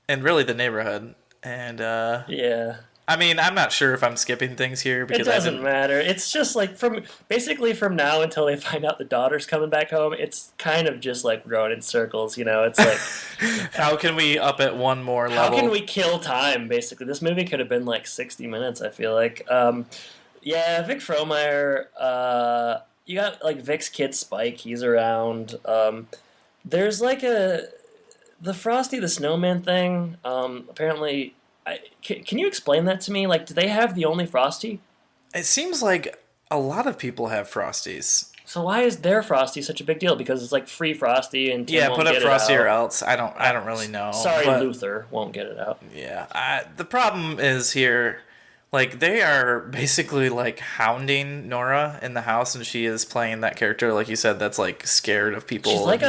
and really the neighborhood, and yeah. I mean, I'm not sure if I'm skipping things here because it doesn't matter. It's just like from now until they find out the daughter's coming back home. It's kind of just like going in circles, It's like, how can we up it one more level? How can we kill time? Basically, this movie could have been like 60 minutes. I feel like, yeah, Vic Frohmeyer. You got like Vic's kid Spike. He's around. There's like the Frosty the Snowman thing. Apparently. Can you explain that to me? Like, do they have the only Frosty? It seems like a lot of people have Frosties. So why is their Frosty such a big deal? Because it's like free Frosty and Tim won't put up get Frosty it out. or else. I don't really know. Sorry, but Luther won't get it out. Yeah, the problem is here, like they are basically like hounding Nora in the house, and she is playing that character, like you said, that's like scared of people. She's like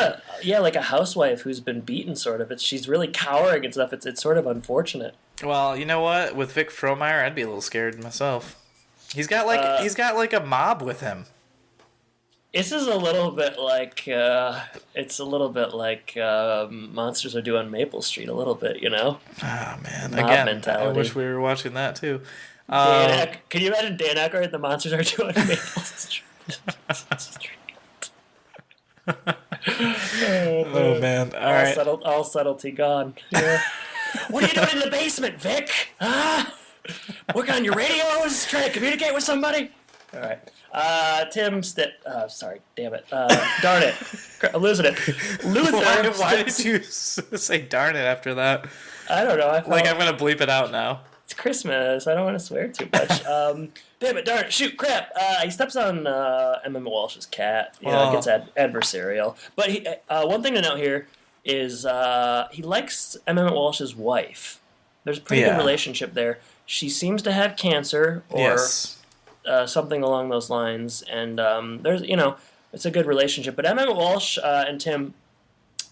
a housewife who's been beaten, sort of. She's really cowering and stuff. It's sort of unfortunate. Well, you know what? With Vic Frohmeyer, I'd be a little scared myself. He's got like a mob with him. This is a little bit like Monsters Are Due on Maple Street, a little bit, Oh man, mob again, mentality. I wish we were watching that too. Can you imagine Dan Aykroyd? The Monsters Are Due on Maple Street. Oh man! All right, all subtlety gone. Yeah. What are you doing in the basement, Vic? Working on your radios? Trying to communicate with somebody? All right. Sorry, damn it. Darn it. I'm losing it. Luther. Why did you say darn it after that? I don't know. I'm going to bleep it out now. It's Christmas. I don't want to swear too much. Damn it, darn it, shoot, crap. He steps on Emma Walsh's cat. You know, it gets adversarial. But one thing to note here is he likes Emma Walsh's wife. There's a pretty good relationship there. She seems to have cancer or something along those lines. And there's, it's a good relationship. But Emma Walsh and Tim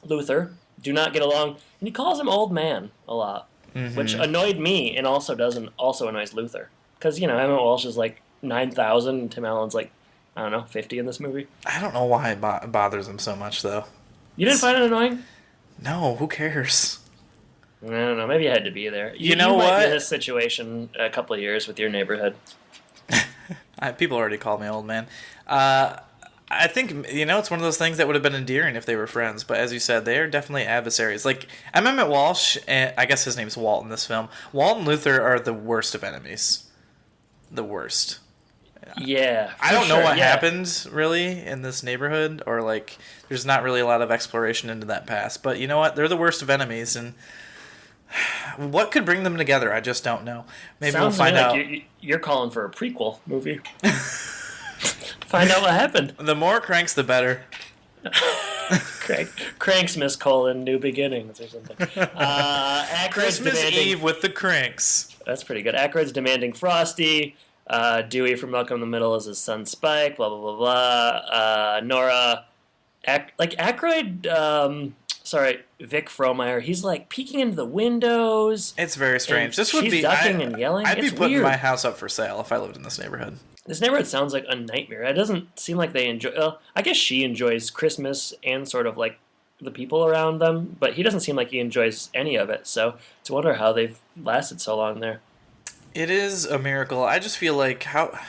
Luther do not get along. And he calls him old man a lot. Mm-hmm. Which annoyed me and also annoys Luther. Because, Emma Walsh is like 9,000 and Tim Allen's like, 50 in this movie. I don't know why it bothers him so much, though. You didn't find it annoying? No, who cares? I don't know. Maybe you had to be there. You know might what? be in this situation a couple of years with your neighborhood. People already called me old man. I think, it's one of those things that would have been endearing if they were friends. But as you said, they are definitely adversaries. Like, Emmett Walsh, and I guess his name's Walt in this film. Walt and Luther are the worst of enemies. The worst. Yeah. I don't know what happened, really, in this neighborhood. Or, like, there's not really a lot of exploration into that past. But you know what? They're the worst of enemies. And what could bring them together? I just don't know. Maybe we'll find out. You're calling for a prequel movie. Find out what happened. The more Kranks, the better. Cranksmas : New Beginnings or something. Christmas Eve with the Kranks. That's pretty good. Aykroyd's demanding Frosty. Dewey from Malcolm in the Middle is his son Spike. Blah blah blah blah. Nora, Aykroyd. Vic Frohmeyer. He's like peeking into the windows. It's very strange. This would she's be ducking and yelling. I'd be it's putting weird. my house up for sale if I lived in this neighborhood. This neighborhood sounds like a nightmare. It doesn't seem like they enjoy... I guess she enjoys Christmas and sort of like the people around them, but he doesn't seem like he enjoys any of it, so it's a wonder how they've lasted so long there. It is a miracle. I just feel like how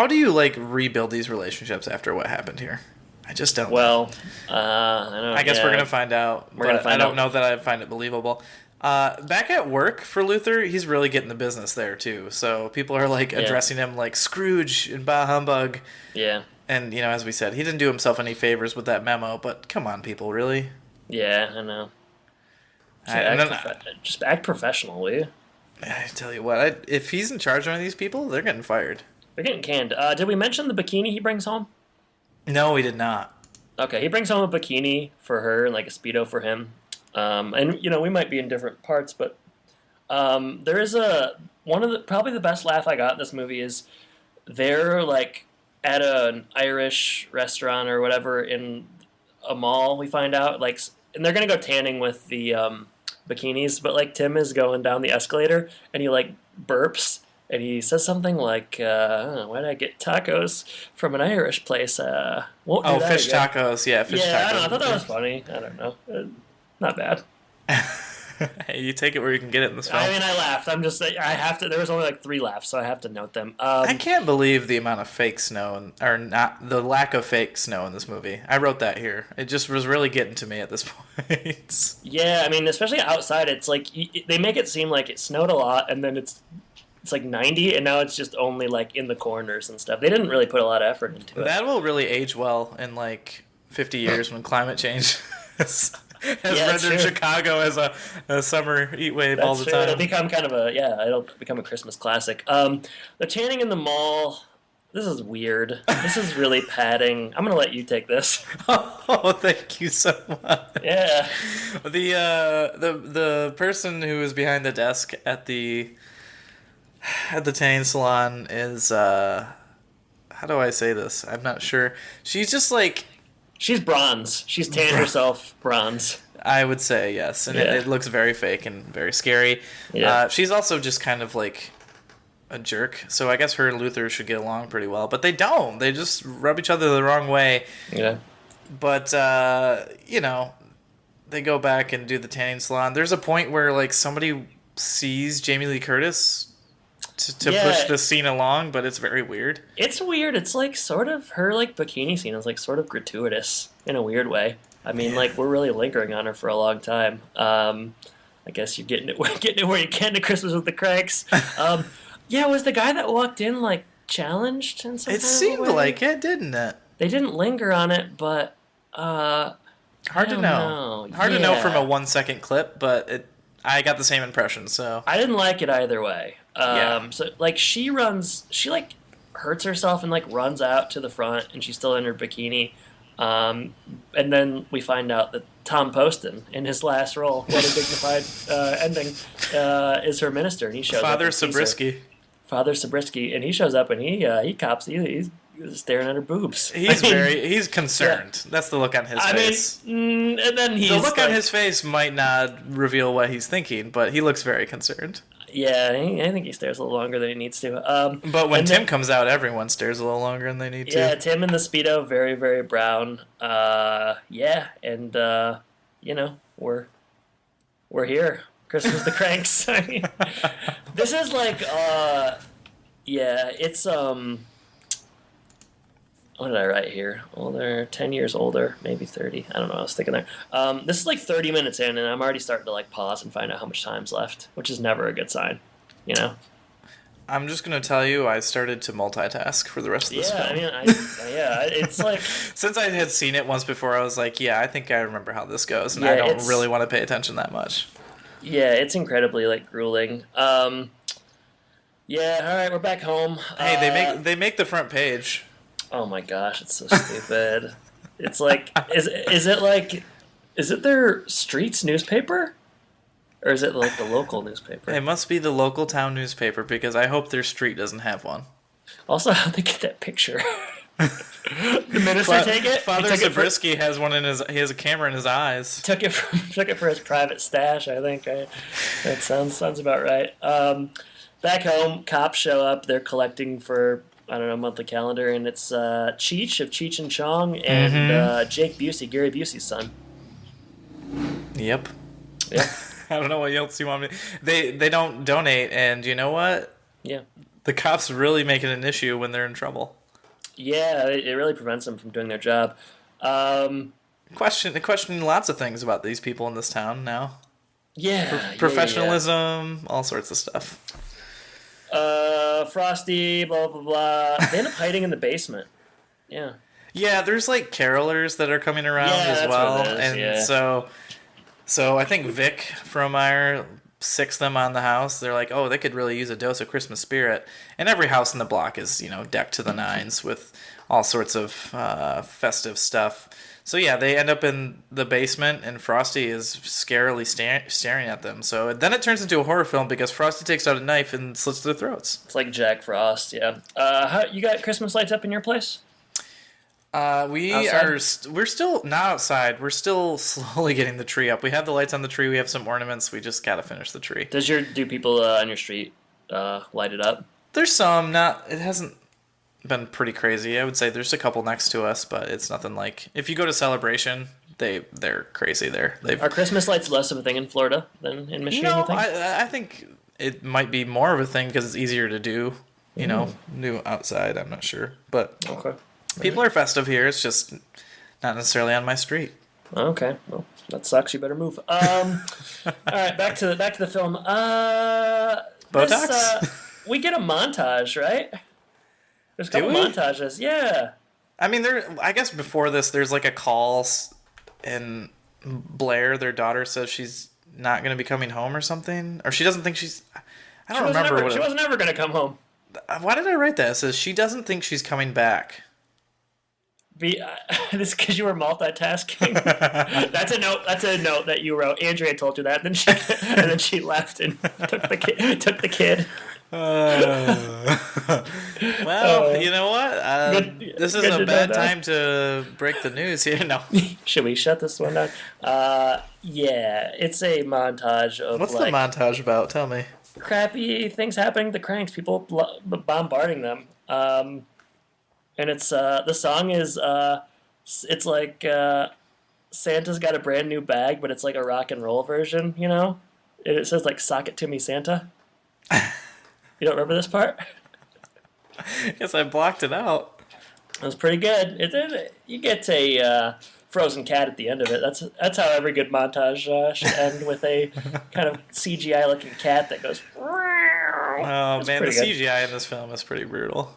do you like rebuild these relationships after what happened here? I just don't. Well, I don't know. I guess we're gonna find out. I don't know that I find it believable. Back at work for Luther, he's really getting the business there too. So people are like addressing him like Scrooge and Bah Humbug. Yeah. And as we said, he didn't do himself any favors with that memo. But come on, people, really? Yeah, I know. Just act professional, will you? I tell you what, if he's in charge of one of these people, they're getting fired. They're getting canned. Did we mention the bikini he brings home? No, we did not. Okay, he brings home a bikini for her and like a Speedo for him. And we might be in different parts, but there is probably the best laugh I got in this movie is they're like at an Irish restaurant or whatever in a mall. We find out and they're gonna go tanning with the bikinis, but like Tim is going down the escalator and he like burps and he says something like, "Why did I get tacos from an Irish place? Won't do that fish again." tacos, yeah, fish tacos. Yeah, I don't know. I thought that was funny. I don't know. Not bad. Hey, you take it where you can get it in this film. I mean, I laughed. I'm just saying, I have to. There was only like 3 laughs, so I have to note them. I can't believe the amount of fake snow, the lack of fake snow in this movie. I wrote that here. It just was really getting to me at this point. Yeah, I mean, especially outside, it's like they make it seem like it snowed a lot, and then it's like 90, and now it's just only like in the corners and stuff. They didn't really put a lot of effort into it. That will really age well in like 50 years when climate change has rendered Chicago as a summer heat wave all the time. It'll become it'll become a Christmas classic. The tanning in the mall. This is weird. This is really padding. I'm gonna let you take this. Oh, thank you so much. Yeah. The person who is behind the desk at the tanning salon is how do I say this? I'm not sure. She's just like she's bronze. She's tanned herself bronze. I would say yes, and it looks very fake and very scary. Yeah. She's also just kind of like a jerk, so I guess her and Luther should get along pretty well, but they don't. They just rub each other the wrong way. Yeah. But they go back and do the tanning salon. There's a point where like somebody sees Jamie Lee Curtis to push the scene along, but it's very weird. It's weird. It's like sort of her like bikini scene is like sort of gratuitous in a weird way. I mean, like we're really lingering on her for a long time. I guess you're getting it where you can to Christmas with the Kranks. Yeah, was the guy that walked in like challenged in some It kind of seemed a way. like it, didn't it? They didn't linger on it, but Hard I to don't know. know. Hard to know from a Yeah. 1-second clip, but I got the same impression. So I didn't like it either way. Yeah. So like she like hurts herself and like runs out to the front, and she's still in her bikini. And then we find out that Tom Poston, in his last role, what a dignified ending, is her minister, and he shows Father up. and sees her. Sabrisky. Father Sabrisky, and he shows up and he cops. He's staring at her boobs. He's concerned. Yeah. That's the look on his face. And then the look on his face might not reveal what he's thinking, but he looks very concerned. Yeah, I think he stares a little longer than he needs to. But when Tim comes out, everyone stares a little longer than they need to. Yeah, Tim in the Speedo, very, very brown. Yeah, and, we're here. Christmas the Kranks. I mean, this is like, it's, what did I write here? Older, 10 years older, maybe 30. I don't know. I was thinking there. This is like 30 minutes in, and I'm already starting to like pause and find out how much time's left, which is never a good sign, you know? I'm just going to tell you, I started to multitask for the rest of this film. I mean, it's like... Since I had seen it once before, I was like, I think I remember how this goes, and Yeah, I don't really want to pay attention that much. Yeah, it's incredibly, like, grueling. Yeah, all right, we're back home. Hey, they make the front page. Oh my gosh, it's so stupid. It's like, is it their streets newspaper? Or is it like the local newspaper? It must be the local town newspaper, because I hope their street doesn't have one. Also, how'd they get that picture? The minister take it? Father Zabriskie has one in his. He has a camera in his eyes. Took it for his private stash, I think. Right? That sounds about right. Back home, cops show up. They're collecting for, I don't know, monthly calendar, and it's Cheech of Cheech and Chong and Jake Busey, Gary Busey's son. Yep. Yeah. I don't know what else you want me. They don't donate, and you know what? Yeah. The cops really make it an issue when they're in trouble. Yeah, it really prevents them from doing their job. Questioning lots of things about these people in this town now. Yeah. Professionalism, all sorts of stuff. Frosty, blah, blah, blah. They end up hiding in the basement. Yeah. Yeah, there's like carolers that are coming around as well. What it is, and so I think Vic from our six them on the house. They're like, oh, they could really use a dose of Christmas spirit. And every house in the block is, decked to the nines with all sorts of festive stuff. So yeah, they end up in the basement, and Frosty is scarily staring at them. So then it turns into a horror film because Frosty takes out a knife and slits their throats. It's like Jack Frost, yeah. How you got Christmas lights up in your place? We're still not outside. We're still slowly getting the tree up. We have the lights on the tree. We have some ornaments. We just gotta finish the tree. Do people on your street light it up? There's some. It hasn't been pretty crazy. I would say there's a couple next to us, but it's nothing like. If you go to Celebration, they're crazy there. Are Christmas lights less of a thing in Florida than in Michigan? No, you think? I think it might be more of a thing because it's easier to do. Do outside. I'm not sure, but okay. People are festive here. It's just not necessarily on my street. Okay, well, that sucks. You better move. All right, back to the film. Botox. We get a montage, right? There's a couple montages. Yeah. I mean, I guess before this, there's like a call, and Blair, their daughter, says she's not going to be coming home or something, or she doesn't think she's. I don't remember. She wasn't ever going to come home. Why did I write that? It says she doesn't think she's coming back. This because you were multitasking. That's a note that you wrote. Andrea told you that, and then she left and took the kid. Well, you know what? This is a bad time to break the news here. No. Should we shut this one down? Yeah, it's a montage of What's the montage about? Tell me. Crappy things happening to the Kranks. People bombarding them. And it's the song is it's like Santa's got a brand new bag, but it's like a rock and roll version, It says like "Sock it to me, Santa." You don't remember this part? Yes, I blocked it out. It was pretty good. You get a frozen cat at the end of it. That's how every good montage should end, with a kind of CGI looking cat that goes. Oh man, the CGI in this film is pretty brutal.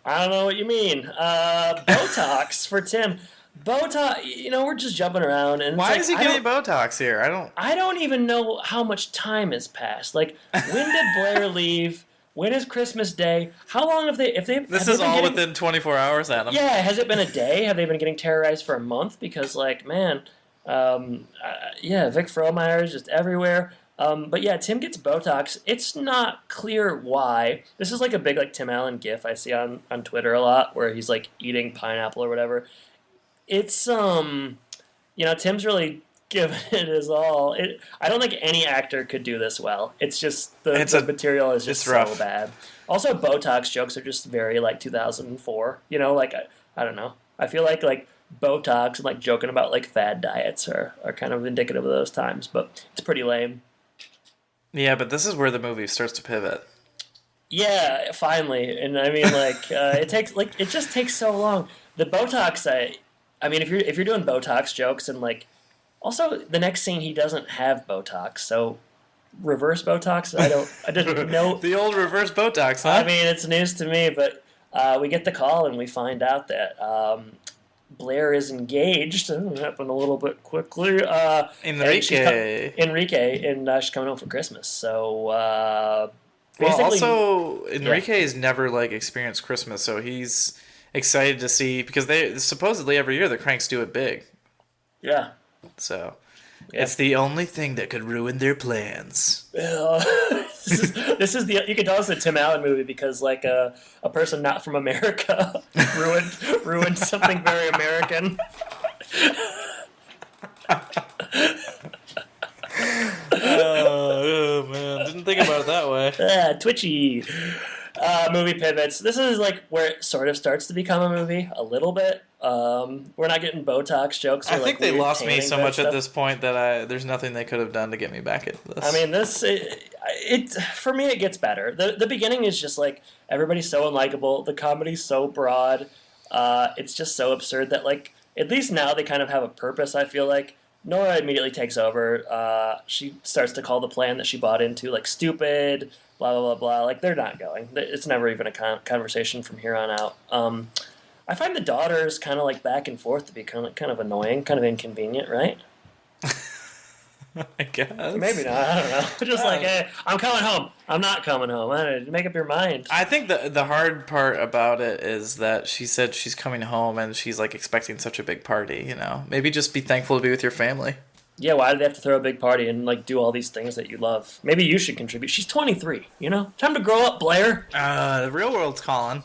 I don't know what you mean. Botox for Tim. Botox, we're just jumping around. And Why is he getting Botox here? I don't even know how much time has passed. Like, when did Blair leave? When is Christmas Day? How long have they... This is all within 24 hours, Adam. Yeah, has it been a day? Have they been getting terrorized for a month? Because, like, man... Vic Frohmeyer is just everywhere. But yeah, Tim gets Botox. It's not clear why. This is like a big like Tim Allen gif I see on Twitter a lot where he's like eating pineapple or whatever. It's Tim's really given it his all. I don't think any actor could do this well. It's just the material is just so bad. Also, Botox jokes are just very like 2004. Like I don't know. I feel like Botox and like joking about like fad diets are kind of indicative of those times, but it's pretty lame. Yeah, but this is where the movie starts to pivot. Yeah, finally. And I mean it just takes so long. The Botox I mean if you're doing Botox jokes and like also the next scene he doesn't have Botox, so reverse Botox, I didn't know the old reverse Botox, huh? I mean it's news to me, but we get the call and we find out that Blair is engaged. It happened a little bit quickly. Enrique, and she's coming home for Christmas. So, Enrique has never like experienced Christmas, so he's excited to see because they supposedly every year the Kranks do it big. Yeah. So. Yeah. It's the only thing that could ruin their plans. This is you can tell it's a Tim Allen movie because like a person not from America ruined something very American. Oh man, didn't think about it that way. Twitchy. Movie pivots. This is like where it sort of starts to become a movie a little bit. We're not getting Botox jokes. I think they lost me so much at this point that there's nothing they could have done to get me back into this. I mean, for me it gets better. The beginning is just like everybody's so unlikable. The comedy's so broad. It's just so absurd that like at least now they kind of have a purpose. I feel like Nora immediately takes over. She starts to call the plan that she bought into like stupid. Blah, blah, blah, blah. Like, they're not going. It's never even a conversation from here on out. I find the daughters kind of, like, back and forth to be kind of annoying, kind of inconvenient, right? I guess. Maybe not. I don't know. Just like, hey, I'm coming home. I'm not coming home. Make up your mind. I think the hard part about it is that she said she's coming home and she's, like, expecting such a big party, Maybe just be thankful to be with your family. Yeah, why do they have to throw a big party and like do all these things that you love? Maybe you should contribute. She's 23, Time to grow up, Blair. The real world's calling.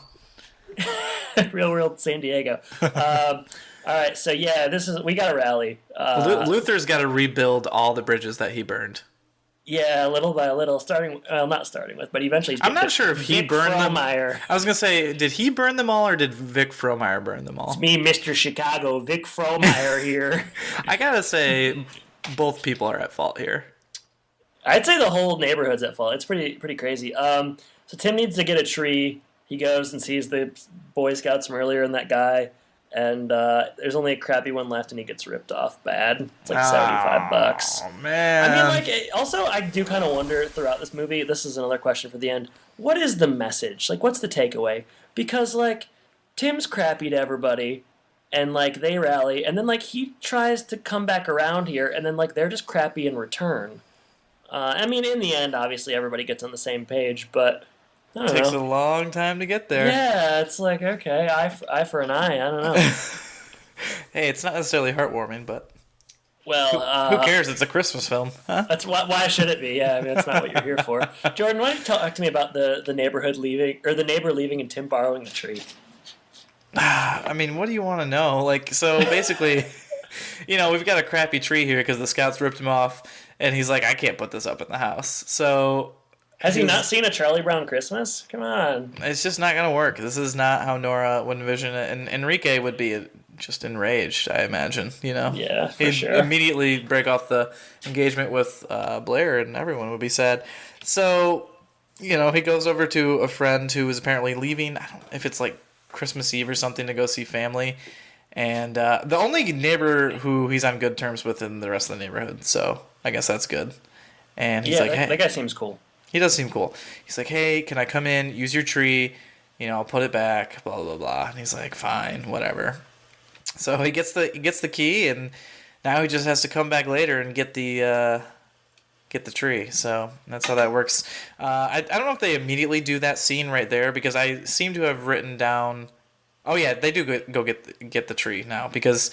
Real world San Diego. All right, so yeah, we got to rally. Luther's got to rebuild all the bridges that he burned. Yeah, little by little, not starting with, but eventually. I'm not sure if he burned them. I was gonna say, did he burn them all, or did Vic Frohmeyer burn them all? It's me, Mr. Chicago, Vic Frohmeyer here. I gotta say, both people are at fault here. I'd say the whole neighborhood's at fault. It's pretty crazy. So Tim needs to get a tree. He goes and sees the Boy Scouts from earlier and that guy. And there's only a crappy one left, and he gets ripped off bad. It's like $75. Oh man! I mean, also, I do kind of wonder throughout this movie. This is another question for the end. What is the message? Like, what's the takeaway? Because like, Tim's crappy to everybody, and like they rally, and then like he tries to come back around here, and then like they're just crappy in return. I mean, in the end, obviously everybody gets on the same page, but. It takes a long time to get there. Yeah, it's like, okay, eye for an eye. I don't know. Hey, it's not necessarily heartwarming, but well, who cares? It's a Christmas film. Huh? That's why should it be? Yeah, I mean, that's not what you're here for. Jordan, why don't you talk to me about the neighborhood leaving, or the neighbor leaving and Tim borrowing the tree? I mean, what do you want to know? Like, so basically, we've got a crappy tree here because the Scouts ripped him off, and he's like, I can't put this up in the house. So. Has he not seen a Charlie Brown Christmas? Come on. It's just not going to work. This is not how Nora would envision it. And Enrique would be just enraged, I imagine, Yeah, for He'd sure. immediately break off the engagement with Blair, and everyone would be sad. So, he goes over to a friend who is apparently leaving. I don't know if it's like Christmas Eve or something to go see family. And the only neighbor who he's on good terms with in the rest of the neighborhood. So I guess that's good. And he's like, hey. That guy seems cool. He does seem cool. He's like, hey, can I come in, use your tree, I'll put it back, blah, blah, blah. And he's like, fine, whatever. So he gets the key, and now he just has to come back later and get the tree. So that's how that works. I don't know if they immediately do that scene right there, because I seem to have written down... Oh, yeah, they do go get the tree now, because...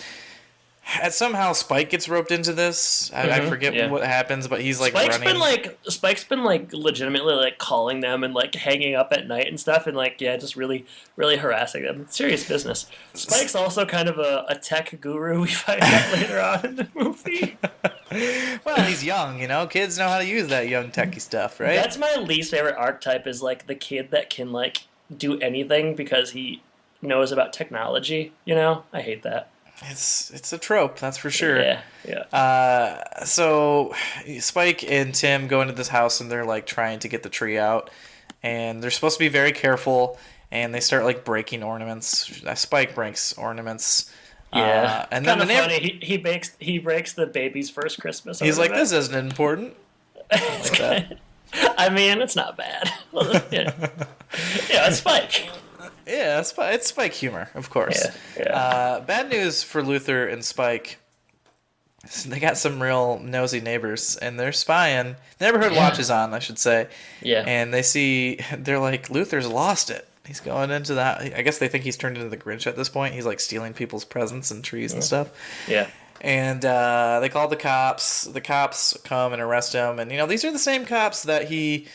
somehow Spike gets roped into this. I forget what happens, but he's like running. Spike's been like legitimately like calling them and like hanging up at night and stuff, and like just really really harassing them. It's serious business. Spike's also kind of a tech guru. We find out later on in the movie. Well, he's young, Kids know how to use that young techie stuff, right? That's my least favorite archetype. Is like the kid that can like do anything because he knows about technology. I hate that. It's a trope, that's for sure. Yeah. So Spike and Tim go into this house, and they're like trying to get the tree out, and they're supposed to be very careful, and they start like breaking ornaments. Spike breaks ornaments. Yeah. And then funny. He breaks the baby's first Christmas. He's like, this isn't important. I mean, it's not bad. It's Spike. Yeah, it's Spike humor, of course. Yeah. Bad news for Luther and Spike. They got some real nosy neighbors, and they're spying. The neighborhood watch is on, I should say. Yeah. And they're like, Luther's lost it. He's going into that. I guess they think he's turned into the Grinch at this point. He's like stealing people's presents and trees and stuff. Yeah. And they call the cops. The cops come and arrest him. And, these are the same cops that he...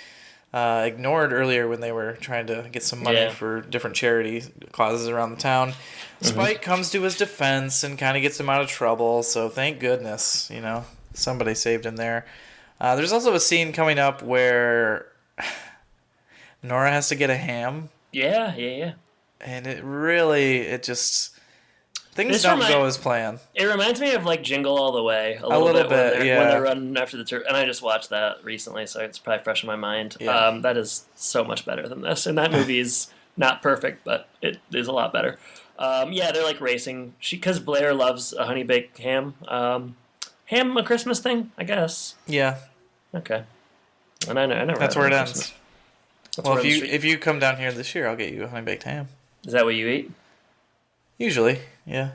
ignored earlier when they were trying to get some money for different charity causes around the town. Spike comes to his defense and kind of gets him out of trouble, so thank goodness, somebody saved him there. There's also a scene coming up where Nora has to get a ham. Yeah. And it just... Things don't go as planned. It reminds me of like Jingle All the Way a little bit when they're running after the turkey. And I just watched that recently, so it's probably fresh in my mind. Yeah. That is so much better than this. And that movie is not perfect, but it is a lot better. They're like racing. Because Blair loves a honey baked ham. Ham a Christmas thing, I guess. Yeah. Okay. And I never. That's where it ends. Christmas. Well, if you come down here this year, I'll get you a honey baked ham. Is that what you eat? Usually, yeah.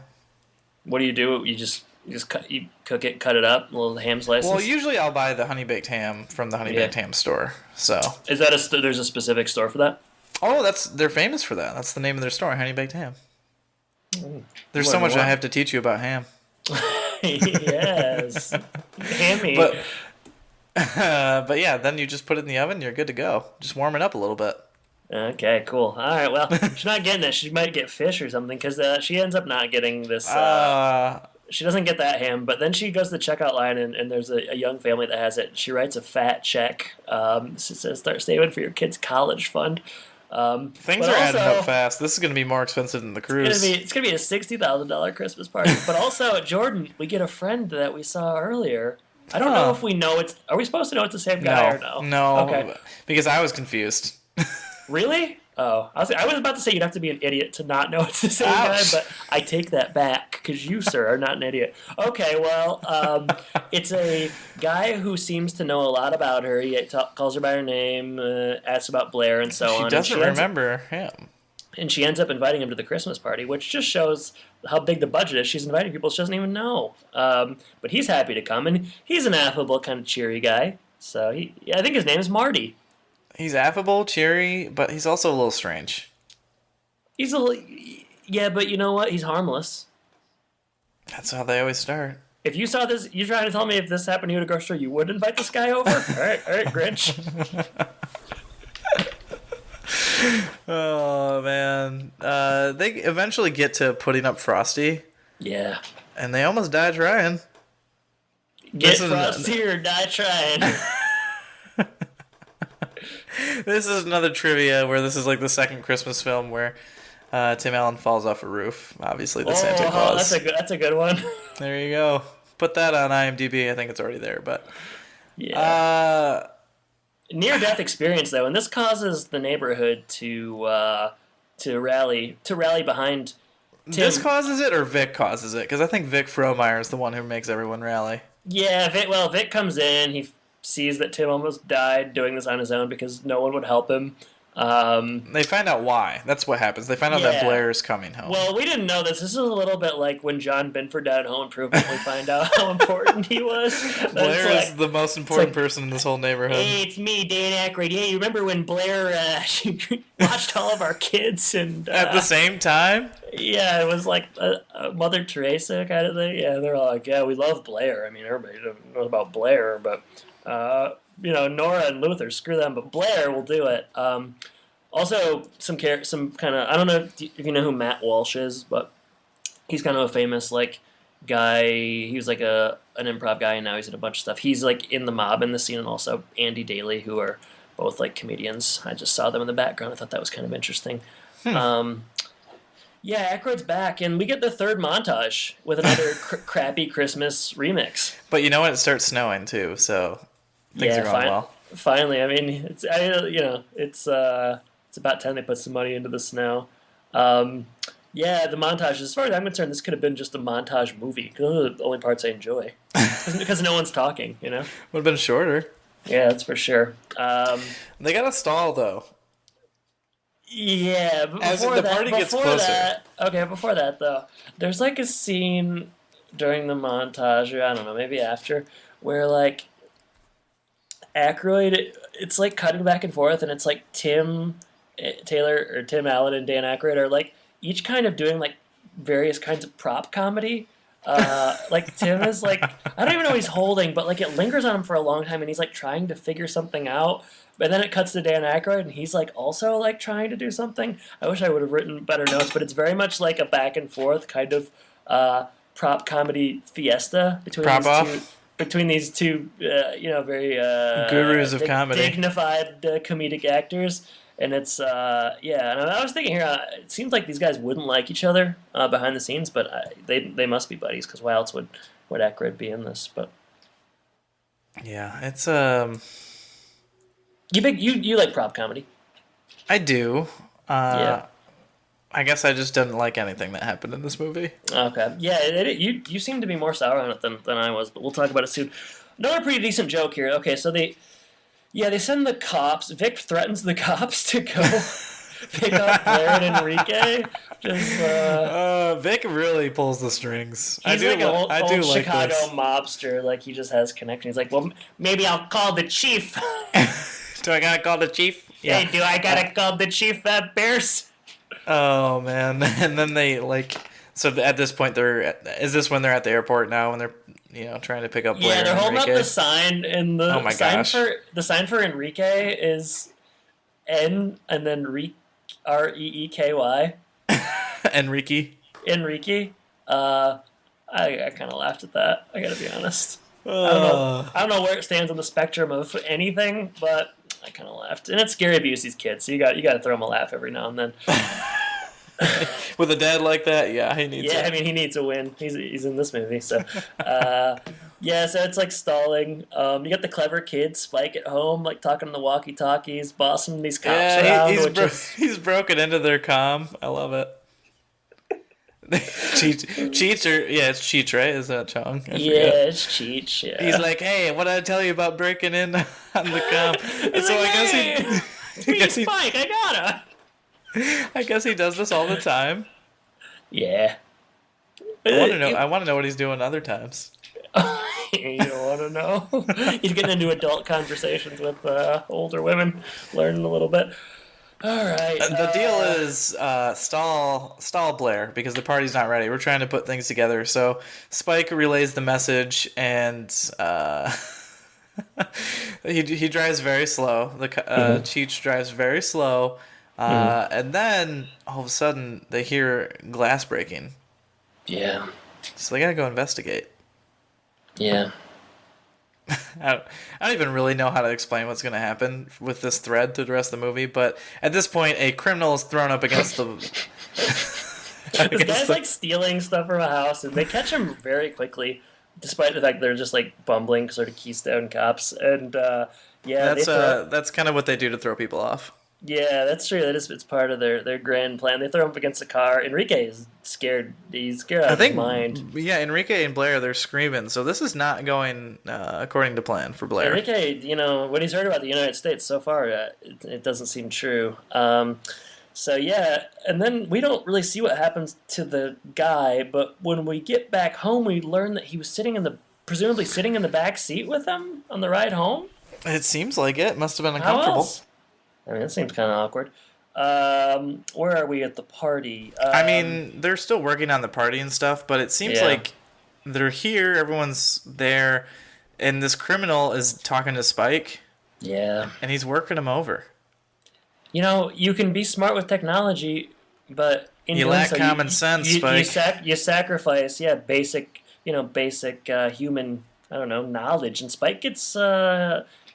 What do? You just cook it, cut it up, little ham slices. Well, usually I'll buy the honey baked ham from the honey baked ham store. So is that there's a specific store for that? Oh, they're famous for that. That's the name of their store, Honey Baked Ham. There's so much I have to teach you about ham. Yes, hammy. But yeah, then you just put it in the oven. You're good to go. Just warm it up a little bit. Okay, cool. All right, well, she's not getting it. She might get fish or something, because she ends up not getting this. She doesn't get that ham, but then she goes to the checkout line, and there's a young family that has it. She writes a fat check. It says, start saving for your kid's college fund. Things are adding up fast. This is going to be more expensive than the cruise. It's going to be a $60,000 Christmas party. But also, Jordan, we get a friend that we saw earlier. I don't know if we know it's... Are we supposed to know it's the same guy or no? No, okay. Because I was confused. Really? Oh, I was about to say you'd have to be an idiot to not know it's the same guy, but I take that back because you, sir, are not an idiot. Okay, well, it's a guy who seems to know a lot about her. He calls her by her name, asks about Blair, and so on. She doesn't remember him. And she ends up inviting him to the Christmas party, which just shows how big the budget is. She's inviting people she doesn't even know. But he's happy to come, and he's an affable, kind of cheery guy. So I think his name is Marty. He's affable, cheery, but he's also a little strange. Yeah, but you know what? He's harmless. That's how they always start. If you saw this, you're trying to tell me if this happened to you at a grocery store, you would invite this guy over? All right, Grinch. Oh, man. They eventually get to putting up Frosty. Yeah. And they almost die trying. Get Frosty or die trying. This is another trivia where this is like the second Christmas film where Tim Allen falls off a roof. Obviously, the Santa Claus. That's a good one. There you go.Ut that on IMDb. I think it's already there, but yeah. Near-death experience though, and this causes the neighborhood to rally behind Tim. This causes it, or Vic causes it? Because I think Vic Frohmeyer is the one who makes everyone rally. Yeah, Vic comes in. He sees that Tim almost died doing this on his own because no one would help him. They find out why. That's what happens. They find out that Blair is coming home. Well, we didn't know this. This is a little bit like when John Binford died in Home Improvement. We find out how important he was. Blair is the most important person in this whole neighborhood. Hey, it's me, Dan Aykroyd. Hey, you remember when Blair watched all of our kids and at the same time? Yeah, it was like a Mother Teresa kind of thing. Yeah, they're all like, yeah, we love Blair. I mean, everybody knows about Blair, but Nora and Luther, screw them, but Blair will do it. Also, some kind of, I don't know if you know who Matt Walsh is, but he's kind of a famous guy. He was like an improv guy, and now he's in a bunch of stuff. He's like in the mob in the scene, and also Andy Daly, who are both like comedians. I just saw them in the background. I thought that was kind of interesting. Yeah, Aykroyd's back, and we get the third montage with another crappy Christmas remix. But you know what? It starts snowing too, so things are going well. Finally, I mean, it's about time they put some money into the snow. Yeah, the montage. As far as I'm concerned, this could have been just a montage movie. Those are the only parts I enjoy because no one's talking. You know, would have been shorter. Yeah, that's for sure. They got a stall though. Yeah, but before that though, there's like a scene during the montage, or I don't know, maybe after, where like Aykroyd, it's like cutting back and forth, and it's like Tim Allen and Dan Aykroyd are like each kind of doing like various kinds of prop comedy. Like Tim is like, I don't even know what he's holding, but like it lingers on him for a long time, and he's like trying to figure something out. But then it cuts to Dan Aykroyd, and he's like also like trying to do something. I wish I would have written better notes, but it's very much like a back and forth kind of prop comedy fiesta between these two, very gurus of comedy, dignified comedic actors. And it's and I was thinking here, it seems like these guys wouldn't like each other behind the scenes, but they must be buddies, because why else would Aykroyd be in this? But yeah, it's You like prop comedy? I do. Yeah. I guess I just didn't like anything that happened in this movie. Okay. Yeah, you seem to be more sour on it than I was, but we'll talk about it soon. Another pretty decent joke here. Okay, so they send the cops. Vic threatens the cops to go pick up Blair and Enrique. Vic really pulls the strings. He's like an old Chicago mobster. Like, he just has connections. He's like, well, maybe I'll call the chief. Do I gotta call the chief? Yeah. Hey, do I gotta call the chief, Bears? Oh, man. And then they, so at this point, is this when they're at the airport now, when they're, trying to pick up Blair? Yeah, they're holding up the sign, and the the sign for Enrique is N and then Reeky. Enrique. I kind of laughed at that. I gotta be honest. I don't know where it stands on the spectrum of anything, but I kind of laughed. And it's Gary Busey's kid, so you got to throw him a laugh every now and then. With a dad like that, yeah, he needs. Yeah, I mean, he needs a win. He's in this movie, so so it's like stalling. You got the clever kid Spike at home, like talking on the walkie-talkies, bossing these cops around. He's broken into their comm. I love it. Cheech, it's Cheech, right? Is that Chong? It's Cheech. Yeah. He's like, hey, what did I tell you about breaking in on the comm? And so I guess Spike, I guess he does this all the time. Yeah. I want to know what he's doing other times. You don't want to know? He's getting into adult conversations with older women, learning a little bit. All right. The deal is stall Blair, because the party's not ready. We're trying to put things together. So Spike relays the message, and he drives very slow. Cheech drives very slow, and then all of a sudden they hear glass breaking. Yeah. So they gotta go investigate. Yeah. I don't even really know how to explain what's going to happen with this thread through the rest of the movie, but at this point, a criminal is thrown up against the... This guy's like stealing stuff from a house, and they catch him very quickly, despite the fact they're just like bumbling sort of Keystone cops. And that's kind of what they do to throw people off. Yeah, that's true. It's part of their grand plan. They throw him up against a car. Enrique is scared. He's scared out of his mind. Yeah, Enrique and Blair, they're screaming. So this is not going according to plan for Blair. Enrique, what he's heard about the United States so far, it doesn't seem true. So yeah, and then we don't really see what happens to the guy, but when we get back home, we learn that he was presumably sitting in the back seat with them on the ride home. It seems like it. Must have been How uncomfortable. else? I mean, that seems kind of awkward. Where are we at the party? I mean, they're still working on the party and stuff, but it seems like they're here, everyone's there, and this criminal is talking to Spike. Yeah. And he's working him over. You can be smart with technology, but you lack common sense, Spike. You sacrifice, basic human, knowledge, and Spike gets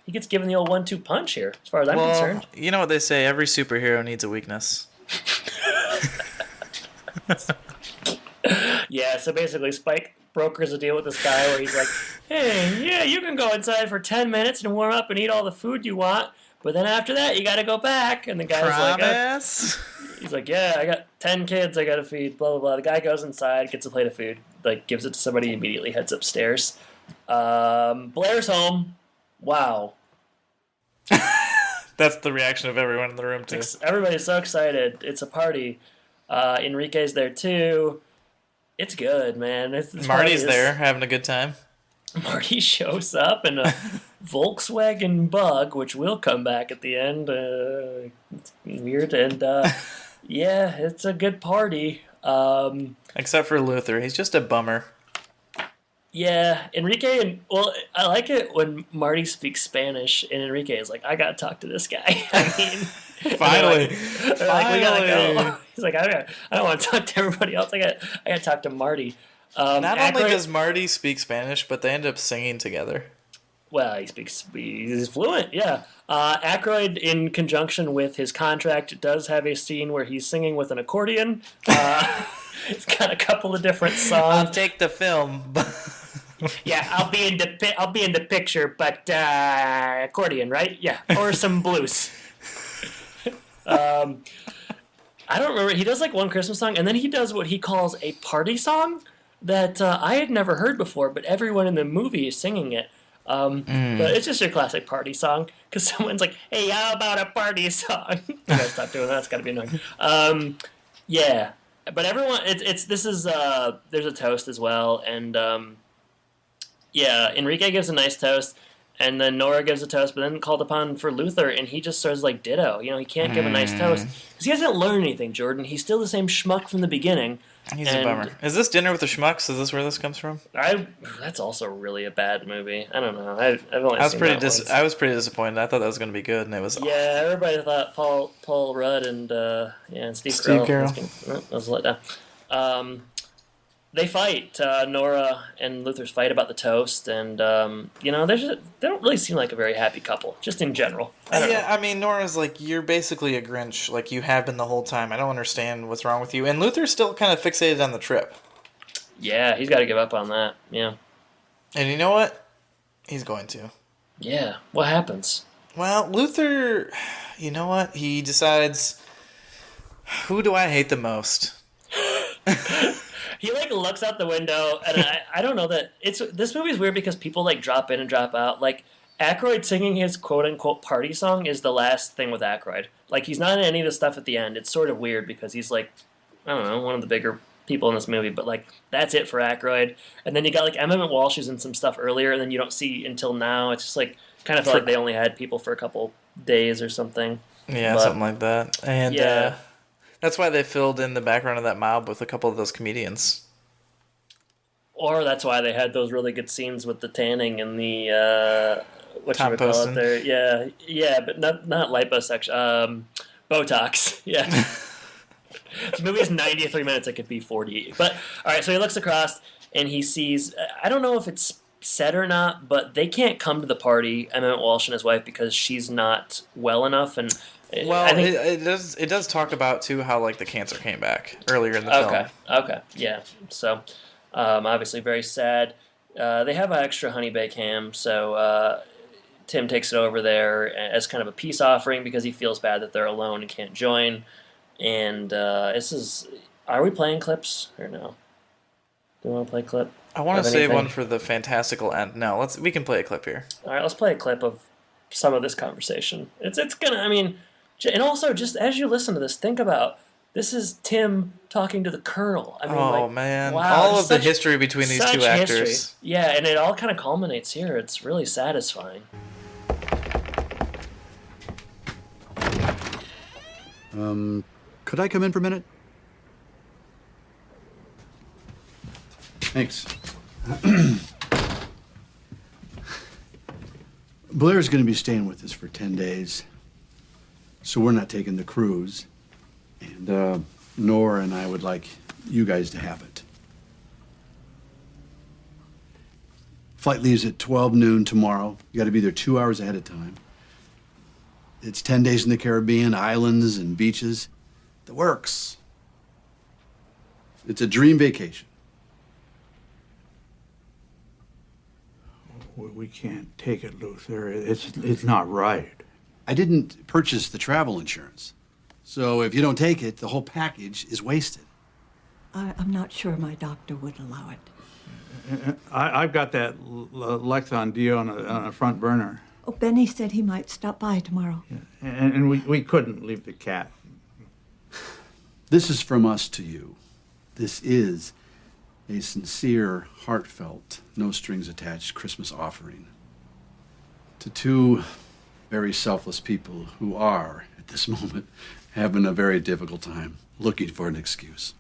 he gets given the old 1-2 punch here, as far as I'm concerned. You know what they say, every superhero needs a weakness. Yeah, so basically Spike brokers a deal with this guy where he's like, hey, yeah, you can go inside for 10 minutes and warm up and eat all the food you want, but then after that, you gotta go back. And the guy's Promise? he's like, yeah, I got 10 kids I gotta feed, blah, blah, blah. The guy goes inside, gets a plate of food, gives it to somebody, immediately heads upstairs. Blair's home. Wow. That's the reaction of everyone in the room, too. Everybody's so excited. It's a party. Enrique's there, too. It's good, man. Marty's there, having a good time. Marty shows up in a Volkswagen Bug, which will come back at the end. It's weird. And, yeah, it's a good party. Except for Luther. He's just a bummer. Yeah, Enrique, I like it when Marty speaks Spanish, and Enrique is like, I gotta talk to this guy. I mean, Finally. we gotta go. He's like, I don't want to talk to everybody else. I gotta talk to Marty. Not only does Marty speak Spanish, but they end up singing together. Well, he's fluent, yeah. Aykroyd, in conjunction with his contract, does have a scene where he's singing with an accordion. It's got a couple of different songs. I'll take the film. Yeah, I'll be in the picture, but accordion, right? Yeah, or some blues. I don't remember. He does one Christmas song, and then he does what he calls a party song that I had never heard before, but everyone in the movie is singing it. But it's just your classic party song, because someone's like, hey, how about a party song? You gotta stop doing that. It's gotta be annoying. Yeah. But everyone, there's a toast as well, and Enrique gives a nice toast, and then Nora gives a toast, but then called upon for Luther, and he just starts ditto. He can't give a nice toast because he hasn't learned anything. Jordan, he's still the same schmuck from the beginning. He's a bummer. Is this Dinner with the Schmucks? Is this where this comes from? That's also really a bad movie. I don't know. I've only seen that once. I was pretty disappointed. I thought that was going to be good, and it was. Yeah, everybody thought Paul Rudd and Steve Carell was let down. They fight. Nora and Luther's fight about the toast, and they don't really seem like a very happy couple, just in general. I mean, Nora's like, you're basically a Grinch, like you have been the whole time. I don't understand what's wrong with you. And Luther's still kind of fixated on the trip. Yeah, he's got to give up on that. Yeah. And you know what? He's going to. Yeah. What happens? Well, Luther, you know what? He decides, who do I hate the most? He looks out the window, and I don't know that this movie's weird because people drop in and drop out. Aykroyd singing his quote unquote party song is the last thing with Aykroyd. He's not in any of the stuff at the end. It's sort of weird because he's I don't know, one of the bigger people in this movie, but that's it for Aykroyd. And then you got Emmett Walsh who's in some stuff earlier, and then you don't see until now. It's just kind of felt like they only had people for a couple days or something. Yeah, something like that. And yeah. That's why they filled in the background of that mob with a couple of those comedians. Or that's why they had those really good scenes with the tanning and the what you would call it there. Yeah, but not liposuction. Botox. Yeah. This movie is 93 minutes. It could be 40. But all right, so he looks across and he sees. I don't know if it's said or not, but they can't come to the party, Emmett Walsh and his wife, because she's not well enough. And well, I think it does talk about too how the cancer came back earlier in the film. Okay, yeah. So obviously very sad. They have an extra honey bake ham, so Tim takes it over there as kind of a peace offering because he feels bad that they're alone and can't join. And this is... Are we playing clips or no? Do you want to play a clip? I want to save one for the fantastical end. No, we can play a clip here. All right, let's play a clip of some of this conversation. It's gonna... I mean... And also, just as you listen to this, think about... This is Tim talking to the Colonel. I mean, man. Wow, all of the history between these two actors. History. Yeah, and it all kind of culminates here. It's really satisfying. Could I come in for a minute? Thanks. Blair's going to be staying with us for 10 days, so we're not taking the cruise. And Nora and I would like you guys to have it. Flight leaves at 12 noon tomorrow. You got to be there 2 hours ahead of time. It's 10 days in the Caribbean, islands and beaches. The works. It's a dream vacation. We can't take it, Luther. It's not right. I didn't purchase the travel insurance. So if you don't take it, the whole package is wasted. I'm not sure my doctor would allow it. I've got that Lexon deal on a front burner. Oh, Benny said he might stop by tomorrow. Yeah. And we couldn't leave the cat. This is from us to you. This is a sincere, heartfelt, no-strings-attached Christmas offering to two very selfless people who are, at this moment, having a very difficult time looking for an excuse.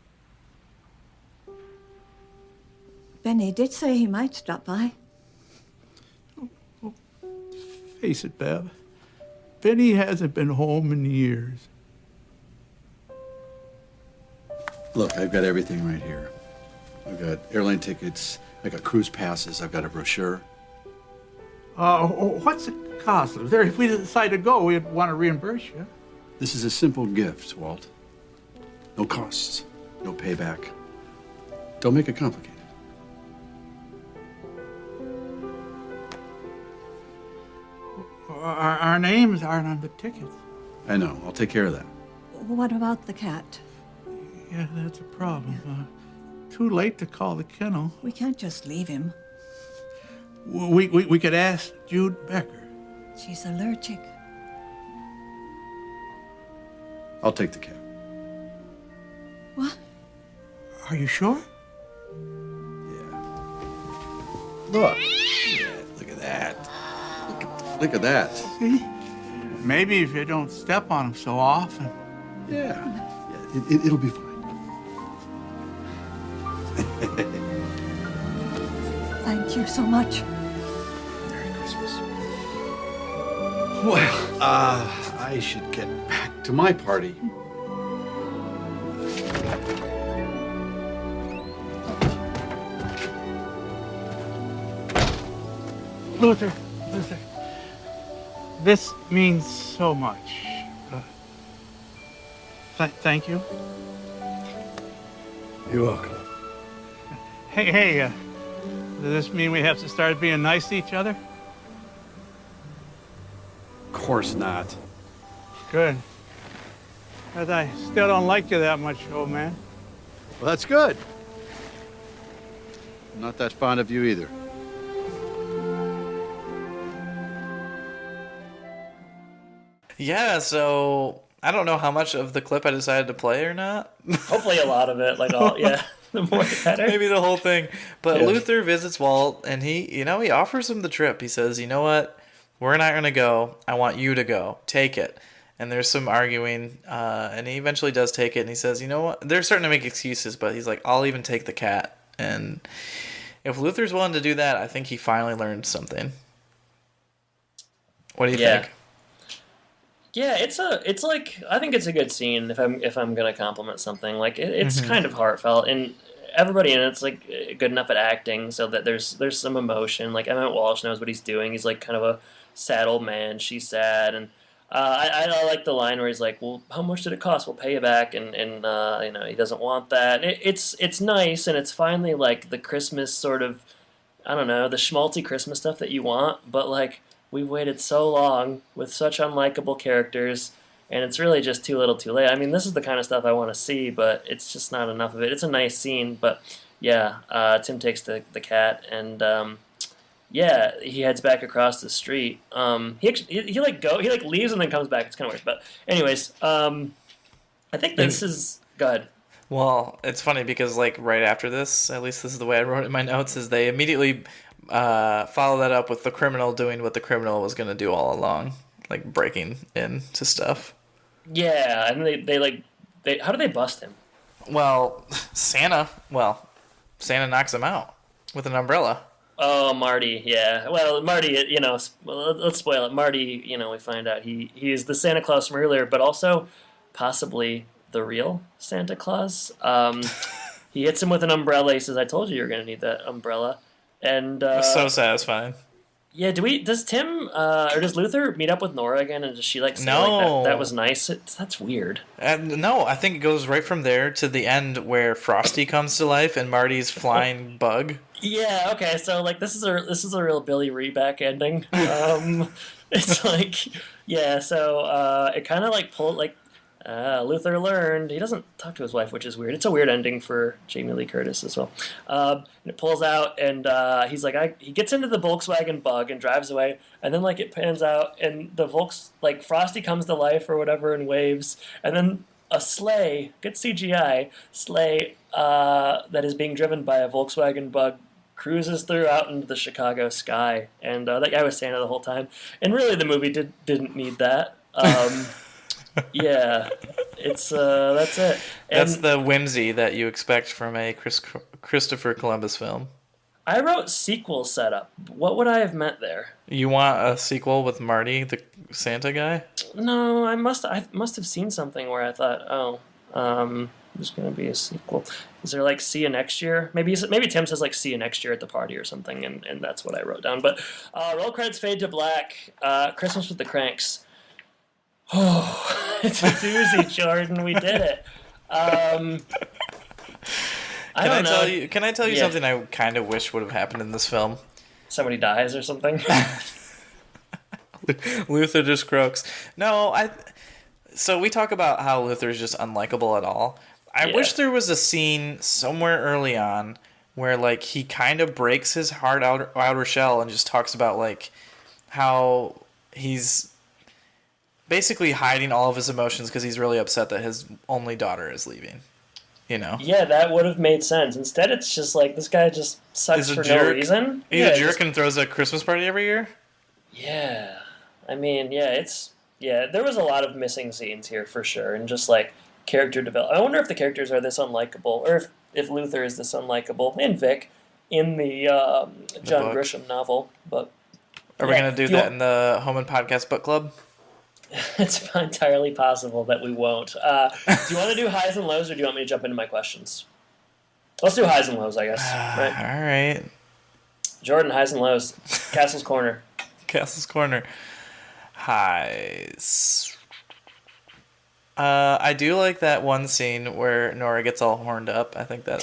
Benny did say he might stop by. Face it, Bev. Benny hasn't been home in years. Look, I've got everything right here. I've got airline tickets, I got cruise passes, I've got a brochure. What's it cost, Luther? If we decide to go, we'd want to reimburse you. This is a simple gift, Walt. No costs, no payback. Don't make it complicated. Our names aren't on the tickets. I know, I'll take care of that. What about the cat? Yeah, that's a problem. Too late to call the kennel. We can't just leave him. We could ask Jude Becker. She's allergic. I'll take the cat. What? Are you sure? Yeah. Look. Yeah, look at that. Look at that. See? Maybe if you don't step on him so often. Yeah. It'll be fine. Thank you so much. Merry Christmas. Well, I should get back to my party. Luther, this means so much. Thank you. You're welcome. Hey, does this mean we have to start being nice to each other? Of course not. Good. But I still don't like you that much, old man. Well, that's good. I'm not that fond of you either. Yeah, so I don't know how much of the clip I decided to play or not. Hopefully a lot of it, like all, yeah, the more the better. Maybe the whole thing. But Yeah. Luther visits Walt, and he offers him the trip. He says, you know what? We're not going to go. I want you to go. Take it. And there's some arguing, and he eventually does take it, and he says, you know what? They're starting to make excuses, but he's like, I'll even take the cat. And if Luther's willing to do that, I think he finally learned something. What do you think? Yeah, it's like, I think it's a good scene if I'm gonna compliment something. Like it's kind of heartfelt, and everybody in it's like good enough at acting so that there's some emotion. Like Emmett Walsh knows what he's doing. He's like kind of a sad old man. She's sad, and I like the line where he's like, "Well, how much did it cost? We'll pay you back," and he doesn't want that. And it's nice, and it's finally like the Christmas sort of, I don't know, the schmaltzy Christmas stuff that you want, but like we've waited so long with such unlikable characters, and it's really just too little too late. I mean, this is the kind of stuff I want to see, but it's just not enough of it. It's a nice scene, but yeah, Tim takes the cat, and yeah, he heads back across the street. He leaves and then comes back. It's kind of weird, but anyways, I think this is good. Well, it's funny because like right after this, at least this is the way I wrote it in my notes, is they immediately follow that up with the criminal doing what the criminal was going to do all along, like breaking into stuff. Yeah, and they how do they bust him? Well, Santa knocks him out with an umbrella. Oh, Marty, yeah. Well, Marty, let's spoil it. Marty, we find out he is the Santa Claus from earlier, but also possibly the real Santa Claus. He hits him with an umbrella. He says, "I told you you're going to need that umbrella." And it's so satisfying. Yeah, does Tim or does Luther meet up with Nora again, and does she say no, that was nice? That's weird. No, I think it goes right from there to the end where Frosty comes to life and Marty's flying bug. Yeah, okay, so this is a real Billy Reback ending. It's so it kind of pulled Luther learned he doesn't talk to his wife, which is weird. It's a weird ending for Jamie Lee Curtis as well. And it pulls out, and he's he gets into the Volkswagen Bug and drives away, and then it pans out, and the Frosty comes to life or whatever and waves, and then a sleigh, good CGI sleigh that is being driven by a Volkswagen Bug cruises through out into the Chicago sky, and that guy was Santa the whole time. And really, the movie didn't need that. Yeah, it's that's it. And that's the whimsy that you expect from a Christopher Columbus film. I wrote sequel setup. What would I have meant there? You want a sequel with Marty, the Santa guy? No, I must have seen something where I thought, there's going to be a sequel. Is there see you next year? Maybe Tim says see you next year at the party or something, and that's what I wrote down. But roll credits fade to black. Christmas with the Kranks. Oh, it's a doozy, Jordan. We did it. Can I tell you something I kind of wish would have happened in this film? Somebody dies or something? Luther just croaks. No, so we talk about how Luther's just unlikable at all. I wish there was a scene somewhere early on where he kind of breaks his hard outer shell and just talks about how he's basically hiding all of his emotions because he's really upset that his only daughter is leaving. Yeah, that would have made sense. Instead, it's just this guy just sucks for no reason. He's a jerk and throws a Christmas party every year? Yeah. I mean, there was a lot of missing scenes here for sure, and just character development. I wonder if the characters are this unlikable, or if Luther is this unlikable, and Vic in the John Grisham novel. But are we going to do that in the Home and Podcast Book Club? It's entirely possible that we won't. Do you want to do highs and lows, or do you want me to jump into my questions? Let's do highs and lows, I guess. Right? All right. Jordan, highs and lows. Castle's Corner. Castle's Corner. Highs. I do like that one scene where Nora gets all horned up. I think that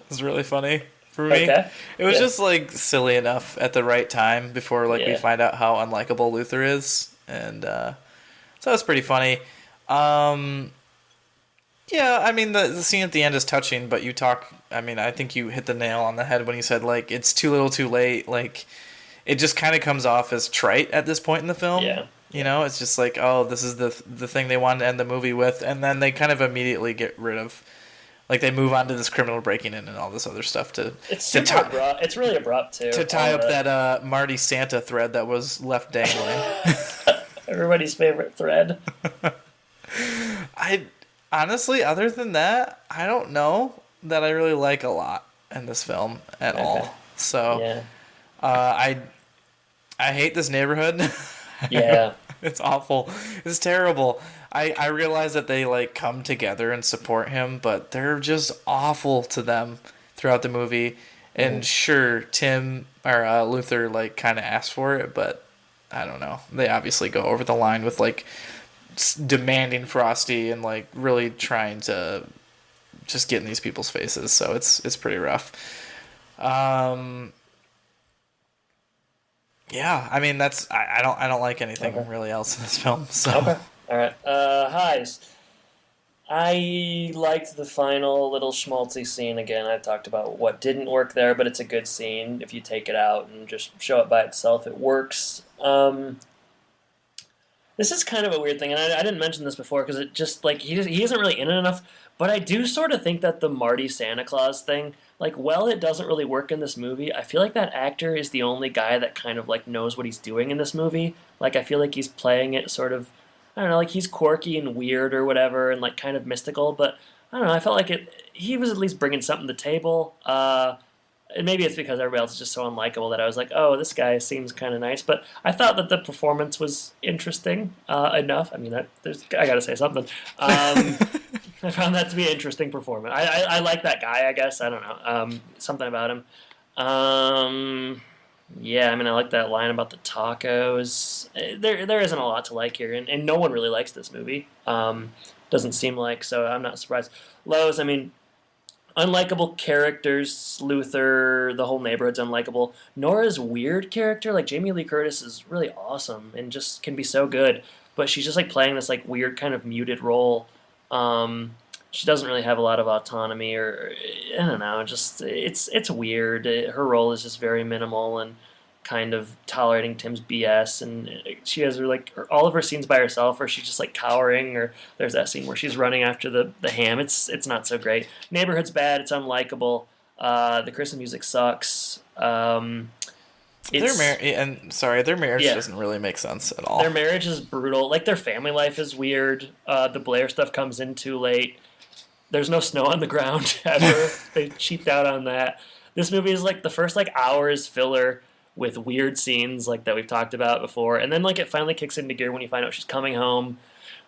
was really funny for me. Okay. It was just silly enough at the right time before we find out how unlikable Luther is, and so that's pretty funny. Yeah, I mean the scene at the end is touching, but I think you hit the nail on the head when you said it's too little, too late. It just kind of comes off as trite at this point in the film. Yeah. It's just this is the thing they wanted to end the movie with, and then they kind of immediately get rid of, they move on to this criminal breaking in and all this other stuff It's abrupt. It's really abrupt too. To tie up that Marty Santa thread that was left dangling. Everybody's favorite thread. I honestly, other than that, I don't know that I really like a lot in this film at all. So, I hate this neighborhood. Yeah. It's awful. It's terrible. I realize that they come together and support him, but they're just awful to them throughout the movie. And sure, Tim or Luther kind of asked for it, but I don't know. They obviously go over the line with demanding Frosty and really trying to just get in these people's faces. So it's pretty rough. Yeah, I mean I don't like anything really else in this film. So Okay. All right. Highs. I liked the final little schmaltzy scene. Again, I talked about what didn't work there, but it's a good scene. If you take it out and just show it by itself, it works. This is kind of a weird thing, and I didn't mention this before because it just, like, he isn't really in it enough, but I do sort of think that the Marty Santa Claus thing, like, while it doesn't really work in this movie, I feel like that actor is the only guy that kind of, like, knows what he's doing in this movie. Like, I feel like he's playing it sort of, I don't know, like, he's quirky and weird or whatever and, like, kind of mystical, but I don't know, I felt like he was at least bringing something to the table. And maybe it's because everybody else is just so unlikable that I was like, oh, this guy seems kind of nice. But I thought that the performance was interesting enough. I mean, I got to say something. I found that to be an interesting performance. I like that guy, I guess. I don't know. Something about him. Yeah, I mean, I like that line about the tacos. There isn't a lot to like here, and no one really likes this movie. Doesn't seem like, so I'm not surprised. Lows, I mean, unlikable characters. Luther, the whole neighborhood's unlikable. Nora's weird character, like Jamie Lee Curtis, is really awesome and just can be so good, but she's just like playing this like weird kind of muted role. She doesn't really have a lot of autonomy, or I don't know. Just it's weird. Her role is just very minimal and kind of tolerating Tim's BS, and she has all of her scenes by herself, or she's just like cowering, or there's that scene where she's running after the ham. It's not so great. Neighborhood's bad. It's unlikable. The Christmas music sucks. their marriage doesn't really make sense at all. Their marriage is brutal. Like, their family life is weird. The Blair stuff comes in too late. There's no snow on the ground ever. They cheaped out on that. This movie is like the first hour is filler with weird scenes like that we've talked about before, and then it finally kicks into gear when you find out she's coming home.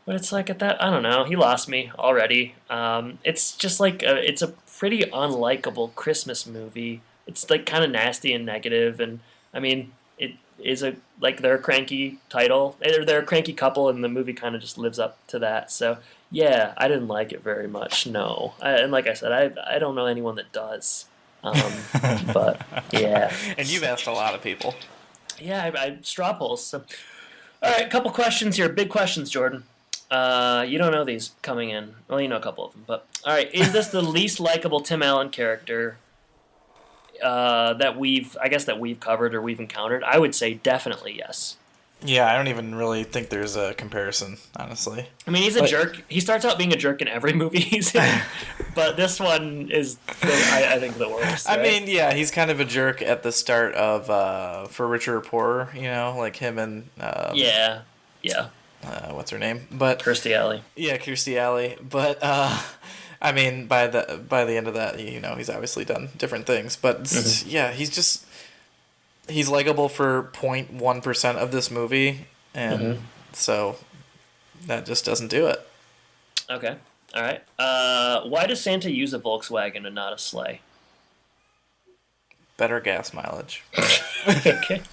But it's like at that, I don't know, he lost me already. It's just it's a pretty unlikable Christmas movie. It's kind of nasty and negative, and I mean it is they're a cranky title, they're a cranky couple, and the movie kind of just lives up to that. So yeah, I didn't like it very much. No, and like I said, I don't know anyone that does. But yeah, and you've asked a lot of people. Yeah, I straw polls. So, all right, a couple questions here. Big questions, Jordan. You don't know these coming in. Well, you know a couple of them, but all right. Is this the least likable Tim Allen character that we've covered or we've encountered? I would say definitely yes. Yeah, I don't even really think there's a comparison, honestly. I mean, he's a jerk. He starts out being a jerk in every movie he's in, but this one is, I think, the worst. Right? I mean, yeah, he's kind of a jerk at the start of For Richer or Poorer, like him and... yeah. What's her name? But Kirstie Alley. Yeah, Kirstie Alley. But, I mean, by the end of that, he's obviously done different things. But, yeah, he's likable for 0.1% of this movie, and so that just doesn't do it. Okay. All right. Why does Santa use a Volkswagen and not a sleigh? Better gas mileage. Okay.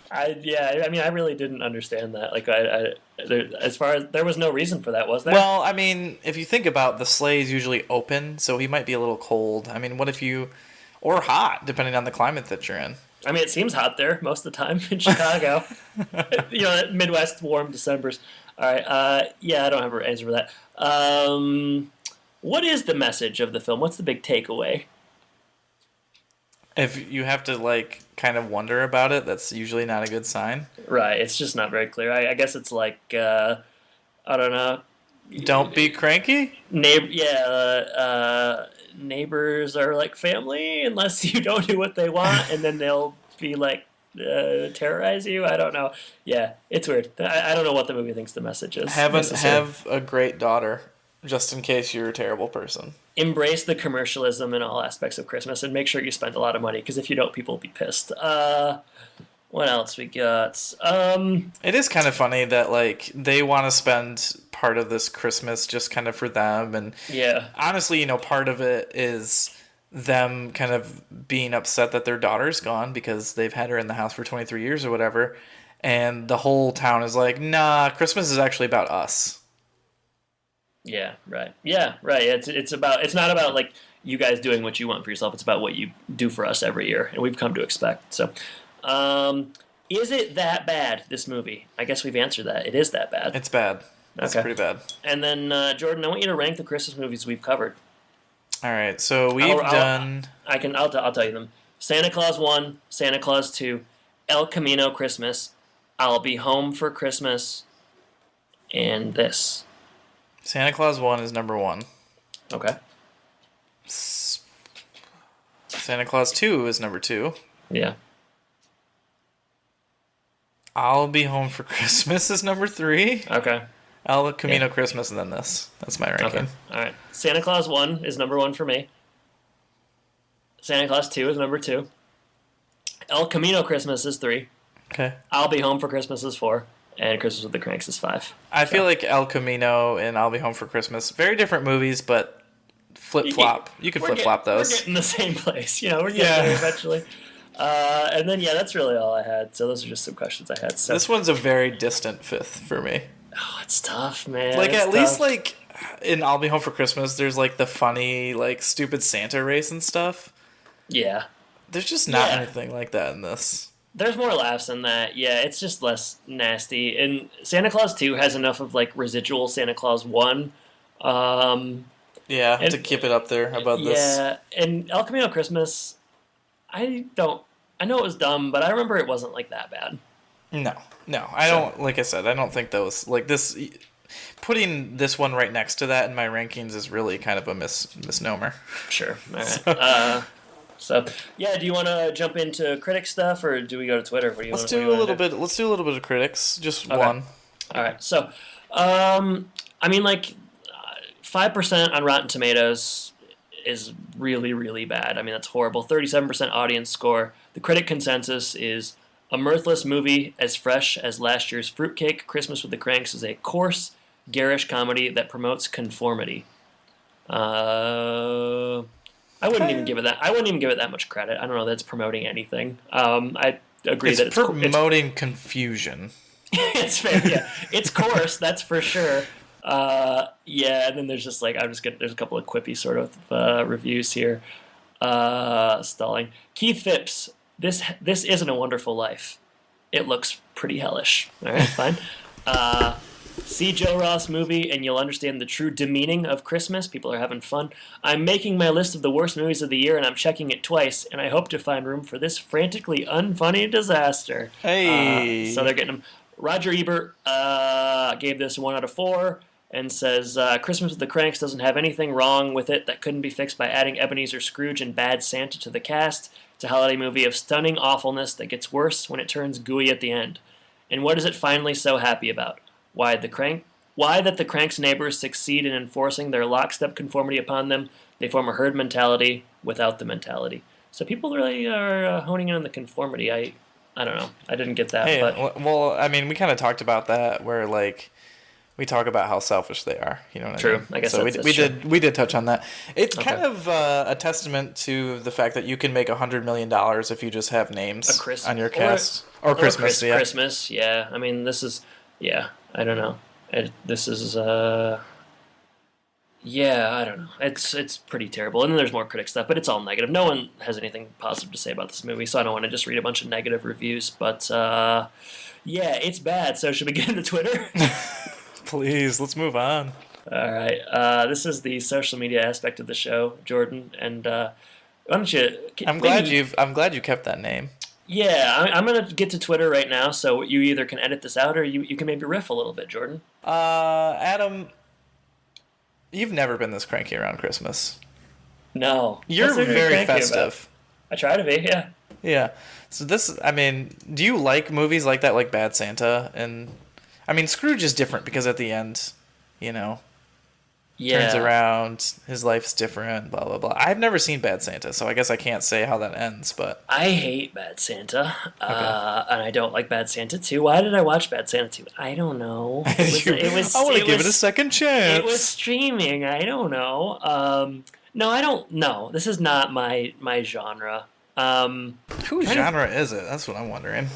I really didn't understand that. As far as there was no reason for that, was there? Well, I mean, if you think about the sleigh is usually open, so he might be a little cold. I mean, what if you... Or hot, depending on the climate that you're in. I mean, it seems hot there most of the time in Chicago. Midwest warm Decembers. All right. I don't have an answer for that. What is the message of the film? What's the big takeaway? If you have to, kind of wonder about it, that's usually not a good sign. Right. It's just not very clear. I guess it's I don't know. Don't be cranky? Neighbors are like family unless you don't do what they want, and then they'll be terrorize you. I don't know. Yeah, it's weird. I don't know what the movie thinks the message is. Have a great daughter, just in case you're a terrible person. Embrace the commercialism in all aspects of Christmas, and make sure you spend a lot of money, because if you don't, people will be pissed. What else we got? It is kind of funny that they want to spend part of this Christmas just kind of for them, and yeah, honestly, part of it is them kind of being upset that their daughter's gone because they've had her in the house for 23 years or whatever, and the whole town is like, nah, Christmas is actually about us. Yeah, right. Yeah, right. It's not about you guys doing what you want for yourself. It's about what you do for us every year, and we've come to expect. So, Is it that bad, this movie? I guess we've answered that. It is that bad. It's bad. It's Okay. pretty bad. And then, Jordan, I want you to rank the Christmas movies we've covered. All right, so we've done... I'll tell you them. Santa Claus 1, Santa Claus 2, El Camino Christmas, I'll Be Home for Christmas, and this. Santa Claus 1 is number 1. Okay. Santa Claus 2 is number 2. Yeah. I'll Be Home for Christmas is number 3. Okay. El Camino Christmas and then this. That's my ranking. Okay. All right. Santa Claus 1 is number 1 for me. Santa Claus 2 is number 2. El Camino Christmas is 3. Okay. I'll Be Home for Christmas is 4. And Christmas with the Cranks is 5. I feel like El Camino and I'll Be Home for Christmas, very different movies, but flip-flop. You could flip-flop those. We're getting the same place. We're getting there eventually. And then, that's really all I had. So those are just some questions I had. So this one's a very distant 5th for me. Oh, it's tough, man. Like, at least, like, in I'll Be Home for Christmas, there's, like, the funny, like, stupid Santa race and stuff. Yeah. There's just not anything like that in this. There's more laughs than that. Yeah, it's just less nasty. And Santa Claus 2 has enough of, like, residual Santa Claus 1. To keep it up there about this. Yeah, and El Camino Christmas, I know it was dumb, but I remember it wasn't, like, that bad. No, I don't. Like I said, I don't think those like this. Putting this one right next to that in my rankings is really kind of a misnomer. Sure. All right. So yeah, do you want to jump into critic stuff or do we go to Twitter? Let's do a little bit of critics. Just one. All right. So, I mean, like 5% on Rotten Tomatoes is really, really bad. I mean, that's horrible. 37% audience score. The critic consensus is a mirthless movie as fresh as last year's fruitcake. Christmas with the Cranks is a coarse, garish comedy that promotes conformity. I wouldn't even give it that. I wouldn't even give it that much credit. I don't know that it's promoting anything. I agree that it's promoting confusion. It's fair. Yeah, it's coarse. That's for sure. Yeah, and then there's just like there's a couple of quippy sort of reviews here. Stalling. Keith Phipps. This isn't a wonderful life. It looks pretty hellish. All right, fine. See Joe Ross movie and you'll understand the true demeaning of Christmas. People are having fun. I'm making my list of the worst movies of the year and I'm checking it twice and I hope to find room for this frantically unfunny disaster. Hey. So they're getting them. Roger Ebert gave this 1 out of 4 and says Christmas with the Cranks doesn't have anything wrong with it that couldn't be fixed by adding Ebenezer Scrooge and Bad Santa to the cast. It's a holiday movie of stunning awfulness that gets worse when it turns gooey at the end. And what is it finally so happy about? Why that the Cranks' neighbors succeed in enforcing their lockstep conformity upon them. They form a herd mentality without the mentality. So people really are honing in on the conformity. I don't know. I didn't get that. Hey, but well, I mean, we kind of talked about that where like we talk about how selfish they are. You know what I mean? True. I guess so that's we did touch on that. It's kind of a testament to the fact that you can make $100 million if you just have names on your cast or Christmas. Yeah. Christmas. Yeah. I mean, this is. Yeah. I don't know. This is. Yeah, I don't know. It's pretty terrible. And then there's more critic stuff, but it's all negative. No one has anything positive to say about this movie, so I don't want to just read a bunch of negative reviews. But yeah, it's bad. So should we get into Twitter? Please, let's move on. All right. This is the social media aspect of the show, Jordan. And why don't you? I'm glad you kept that name. Yeah, I'm gonna get to Twitter right now. So you either can edit this out or you can maybe riff a little bit, Jordan. Adam. You've never been this cranky around Christmas. No. You're very festive. I try to be, yeah. Yeah. So do you like movies like that, like Bad Santa? And, I mean, Scrooge is different because at the end, turns around, his life's different, blah, blah, blah. I've never seen Bad Santa, so I guess I can't say how that ends, but... I hate Bad Santa, and I don't like Bad Santa 2. Why did I watch Bad Santa 2? I don't know. I want to give it a second chance. It was streaming. I don't know. No, I don't know. This is not my genre. Whose genre is it? That's what I'm wondering.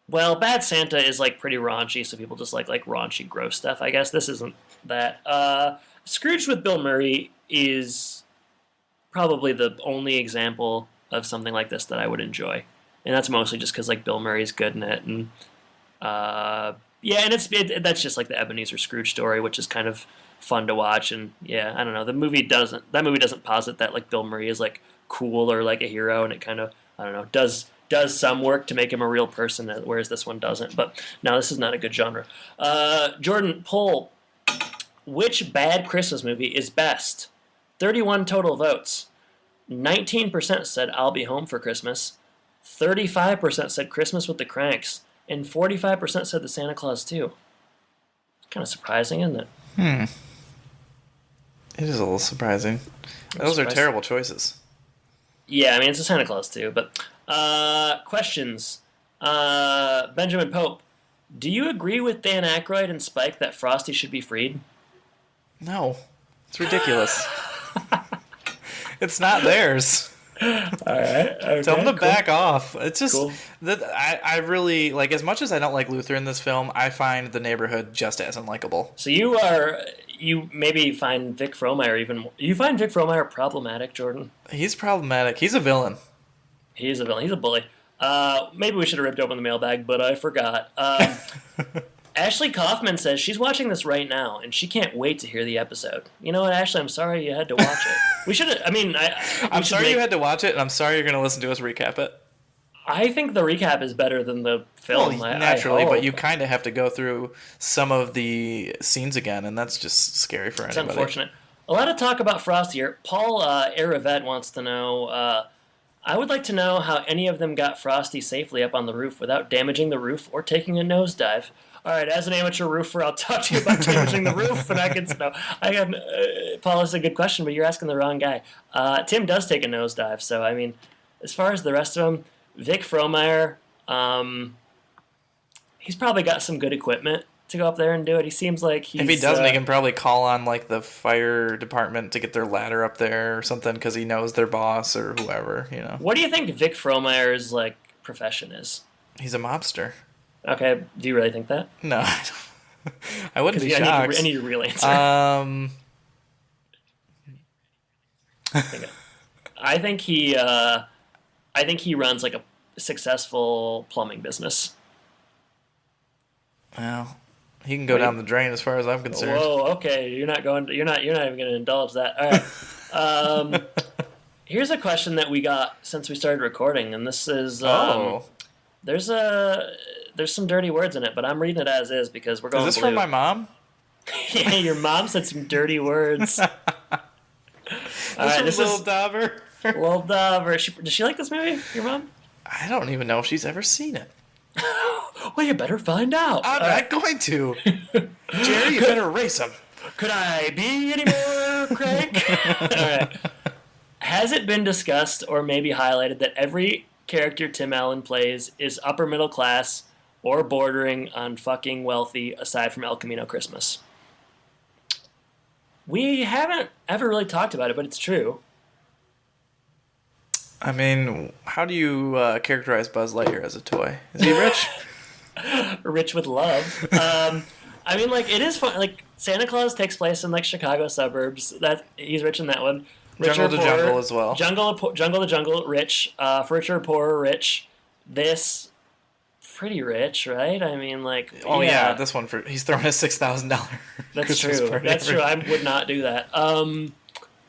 Well, Bad Santa is like pretty raunchy, so people just like raunchy, gross stuff. I guess this isn't that. Scrooge with Bill Murray is probably the only example of something like this that I would enjoy. and that's mostly just because like Bill Murray's good in it, and yeah, and that's just like the Ebenezer Scrooge story, which is kind of fun to watch. And yeah, I don't know, that movie doesn't posit that like Bill Murray is like cool or like a hero, and it kind of, I don't know, does some work to make him a real person, whereas this one doesn't. But no, this is not a good genre. Jordan, poll: which bad Christmas movie is best? 31 total votes. 19% said I'll Be Home for Christmas. 35% said Christmas with the Kranks. And 45% said the Santa Claus 2. Kind of surprising, isn't it? It is a little surprising. Those are terrible choices. Yeah, I mean, it's a Santa Claus 2. But questions. Benjamin Pope, do you agree with Dan Aykroyd and Spike that Frosty should be freed? No. It's ridiculous. It's not theirs. All right. Okay, Tell them to cool. back off. It's just Cool. that I really like, as much as I don't like Luther in this film, I find the neighborhood just as unlikable. So you maybe find Vic Frohmeyer even more. You find Vic Frohmeyer problematic, Jordan? He's problematic. He's a villain. He's a villain. He's a bully. Maybe we should have ripped open the mailbag, but I forgot. Ashley Kaufman says she's watching this right now, and she can't wait to hear the episode. You know what, Ashley? I'm sorry you had to watch it. We should have. I mean, I'm sorry you had to watch it, and I'm sorry you're going to listen to us recap it. I think the recap is better than the film. Well, naturally, but you kind of have to go through some of the scenes again, and that's just scary for anybody. It's unfortunate. A lot of talk about Frosty here. Paul Aravet wants to know, I would like to know how any of them got Frosty safely up on the roof without damaging the roof or taking a nosedive. All right, as an amateur roofer, I'll talk to you about damaging the roof, and I can know. Paul, that's a good question, but you're asking the wrong guy. Tim does take a nosedive, so I mean, as far as the rest of them, Vic Frohmeyer, he's probably got some good equipment to go up there and do it. He seems like he's... If he doesn't, he can probably call on like the fire department to get their ladder up there or something because he knows their boss or whoever, you know. What do you think Vic Frohmeyer's like profession is? He's a mobster. Okay, do you really think that? No, I don't. I wouldn't be shocked. I need a real answer. I think he runs like a successful plumbing business. Well, he can go down the drain as far as I'm concerned. Whoa, okay, you're not even going to indulge that. All right. Here's a question that we got since we started recording, and this is there's some dirty words in it, but I'm reading it as is because we're going. Is this blue. from my mom? Yeah, your mom said some dirty words. All right, this is Lil Dauber. Lil Dauber. Does she like this movie? Your mom? I don't even know if she's ever seen it. Well, you better find out. I'm not going to. Jerry, you better erase him. Could I be any more crank? All right. Has it been discussed or maybe highlighted that every character Tim Allen plays is upper middle class or bordering on fucking wealthy aside from El Camino Christmas? We haven't ever really talked about it, but it's true. I mean, how do you characterize Buzz Lightyear as a toy? Is he rich? Rich with love. I mean, like, it is fun. Like, Santa Claus takes place in, like, Chicago suburbs. He's rich in that one. Jungle to Jungle as well. Jungle to Jungle, rich. Richer, poorer, rich. This, pretty rich, right? I mean, like... Oh, yeah, this one, he's throwing a $6,000 That's Christmas true. party. That's true. I would not do that. Trying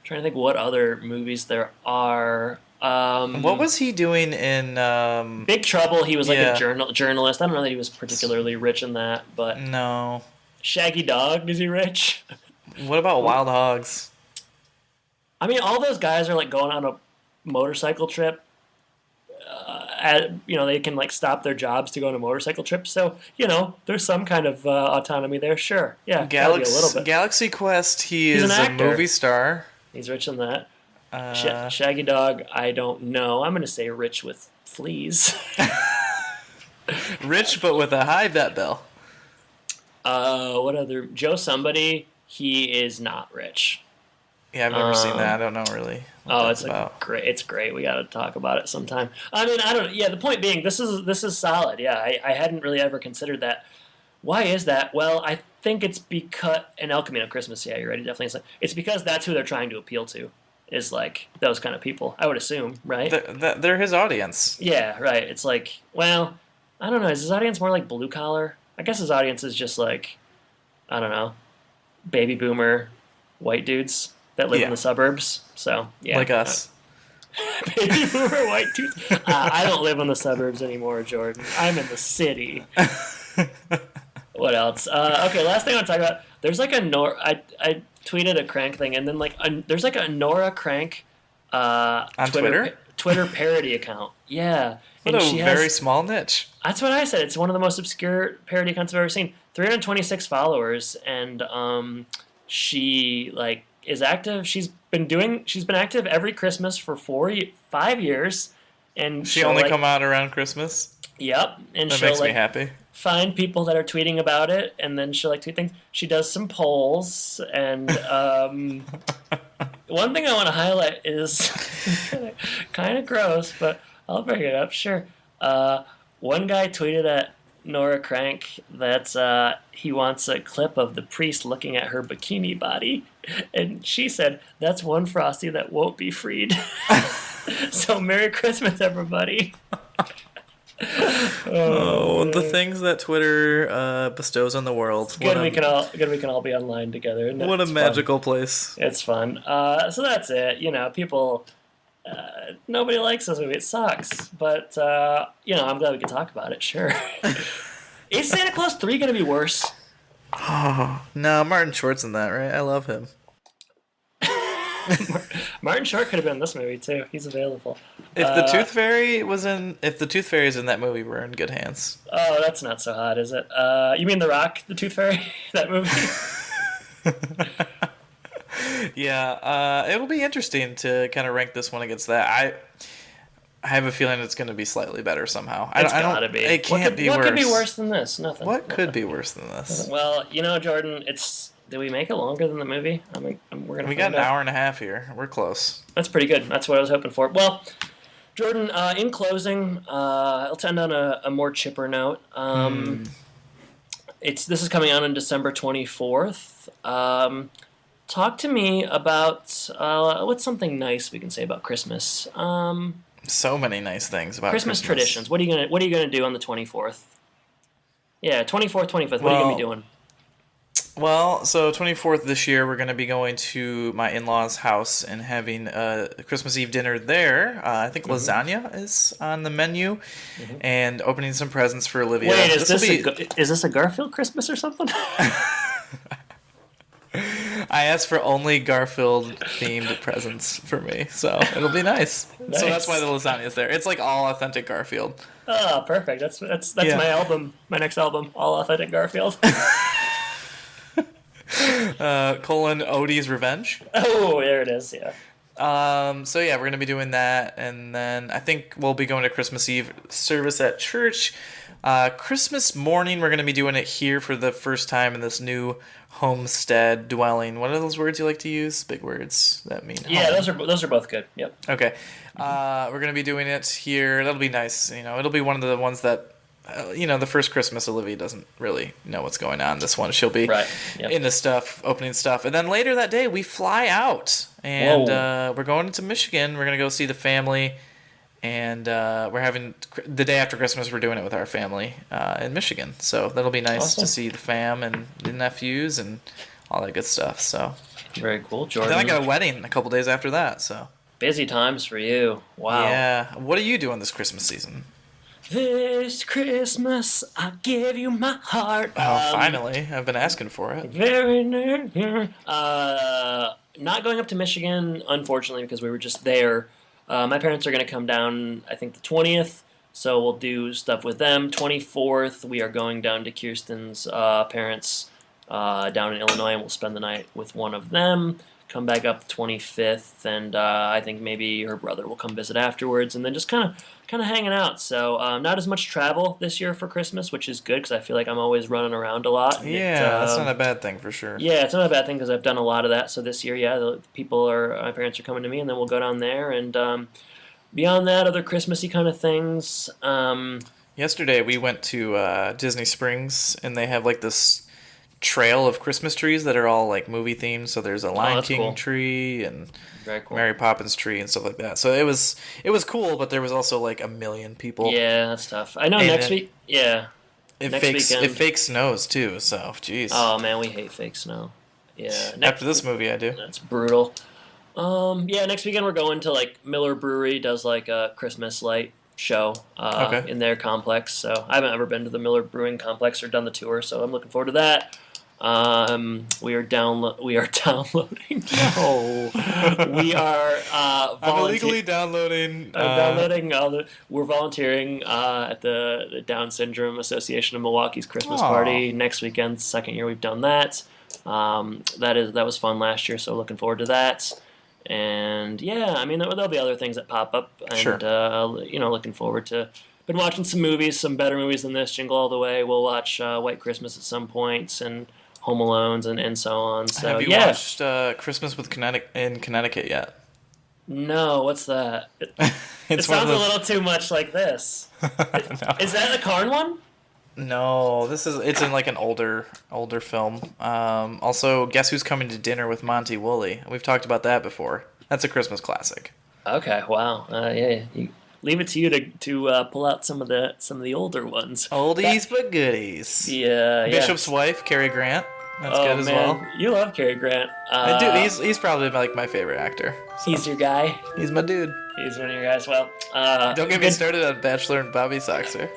to think what other movies there are. What was he doing in... Big Trouble, he was like a journalist. I don't know that he was particularly rich in that, but... No. Shaggy Dog, is he rich? What about Wild Hogs? I mean, all those guys are like going on a motorcycle trip. They can like stop their jobs to go on a motorcycle trip. So, there's some kind of autonomy there. Sure. Yeah. A little bit. Galaxy Quest, he's an a actor. movie star. He's rich in that. Shaggy Dog, I don't know. I'm going to say rich with fleas. Rich, but with a high vet bill. What other? Joe Somebody, he is not rich. Yeah, I've never seen that. I don't know really. It's great. It's great. We got to talk about it sometime. I mean, I don't. Yeah, the point being, this is solid. Yeah, I hadn't really ever considered that. Why is that? Well, I think it's because in El Camino Christmas. Yeah, you're right. Definitely, it's because that's who they're trying to appeal to. is like those kind of people, I would assume, right? They're his audience. Yeah, right. It's like, well, I don't know. Is his audience more like blue collar? I guess his audience is just like, I don't know, baby boomer white dudes that live in the suburbs. So, yeah. Like us. Baby boomer white dudes. I don't live in the suburbs anymore, Jordan. I'm in the city. What else? Okay, last thing I want to talk about. There's like I tweeted a Crank thing, and then like there's like a Nora Crank on Twitter parody account. Yeah, what a very small niche. That's what I said. It's one of the most obscure parody accounts I've ever seen. 326 followers, and she like is active. She's been active every Christmas for 5 years, and she only come out around Christmas. Yep, and that makes me happy. Find people that are tweeting about it, and then she'll like tweet things. She does some polls, and one thing I want to highlight is kind of gross, but I'll bring it up. Sure. One guy tweeted at Nora Crank that he wants a clip of the priest looking at her bikini body, and she said, "That's one Frosty that won't be freed." So Merry Christmas, everybody. The things that Twitter bestows on the world. Good we can all be online together. What a magical place. It's fun. So that's it. You know, people. Nobody likes this movie. It sucks, but I'm glad we can talk about it. Sure. Is Santa Claus 3 going to be worse? Oh no, Martin Short's in that, right? I love him. Martin Short could have been in this movie too. He's available. If the Tooth Fairy is in that movie, we're in good hands. Oh, that's not so hot, is it? You mean The Rock, the Tooth Fairy, that movie? Yeah, it'll be interesting to kind of rank this one against that. I have a feeling it's going to be slightly better somehow. It's gotta be. It can't be worse. What could be worse than this? Nothing. What could be worse than this? Well, Jordan, did we make it longer than the movie? We got an hour and a half here. We're close. That's pretty good. That's what I was hoping for. Well, Jordan, in closing, let's end on a more chipper note. This is coming out on December 24th. Talk to me about what's something nice we can say about Christmas. So many nice things about Christmas traditions. What are you gonna do on the 24th? Yeah, 24th, 25th. What are you gonna be doing? Well, so 24th this year, we're going to be going to my in-laws' house and having a Christmas Eve dinner there. I think lasagna is on the menu, and opening some presents for Olivia. Wait, is this a Garfield Christmas or something? I asked for only Garfield-themed presents for me, so it'll be nice. So that's why the lasagna is there. It's like all authentic Garfield. Oh, perfect. That's my album, my next album, all authentic Garfield. Odie's Revenge. Oh, there it is, yeah. So yeah, we're going to be doing that, and then I think we'll be going to Christmas Eve service at church. Christmas morning, we're going to be doing it here for the first time in this new homestead dwelling. What are those words you like to use? Big words that mean home. Yeah, those are both good. Yep. Okay. We're going to be doing it here. That'll be nice. It'll be one of the ones that the first Christmas, Olivia doesn't really know what's going on. This one, she'll be into stuff, opening stuff. And then later that day, we fly out. And we're going to Michigan. We're going to go see the family. And we're having, the day after Christmas, we're doing it with our family in Michigan. So that'll be nice to see the fam and the nephews and all that good stuff. So very cool, Jordan. And then I got a wedding a couple days after that. So busy times for you. Wow. Yeah. What are you doing this Christmas season? This Christmas, I'll give you my heart. Oh, finally. I've been asking for it. Very near. Not going up to Michigan, unfortunately, because we were just there. My parents are going to come down, I think, the 20th, so we'll do stuff with them. 24th, we are going down to Kirsten's parents down in Illinois, and we'll spend the night with one of them. Come back up the 25th, and I think maybe her brother will come visit afterwards, and then just kind of hanging out. So not as much travel this year for Christmas, which is good because I feel like I'm always running around a lot. Yeah, that's not a bad thing for sure. Yeah, it's not a bad thing because I've done a lot of that. So this year, my parents are coming to me, and then we'll go down there. And beyond that, other Christmassy kind of things. Yesterday we went to Disney Springs, and they have like this trail of Christmas trees that are all like movie themed. So there's a Lion King cool. tree and Very cool. Mary Poppins tree and stuff like that. So it was cool, but there was also like a million people. Yeah, that's tough. I know And next week. Yeah. It Next fakes weekend. it fake snows too. So jeez. Oh man, we hate fake snow. Yeah. After this movie, I do. That's brutal. Yeah, next weekend we're going to like Miller Brewery does like a Christmas light show Okay. in their complex. So I haven't ever been to the Miller Brewing complex or done the tour, so I'm looking forward to that. We are downloading. No, we are I'm illegally downloading. We're volunteering at the Down Syndrome Association of Milwaukee's Christmas Aw. party next weekend. Second year we've done that. That was fun last year, so looking forward to that. And yeah, I mean there'll be other things that pop up, and Sure. Looking forward to. Been watching some movies, some better movies than this. Jingle All the Way. We'll watch White Christmas at some points, and Home Alones, and so on. So Have you yeah. watched Christmas with Connecticut yet? No, what's that? It It's one of sounds a those- little too much like this. Is that the Karn one? No, it's in like an older film. Also, Guess Who's Coming to Dinner with Monty Woolley? We've talked about that before. That's a Christmas classic. Okay, wow. Yeah, leave it to you to pull out some of the older ones. Oldies but goodies. Yeah, Bishop's Wife, Cary Grant. That's oh, good as man. well. You love Cary Grant. I do. He's probably like my favorite actor. He's your guy. He's my dude. He's one of your guys. Well, Don't get me started on Bachelor and Bobby Soxer.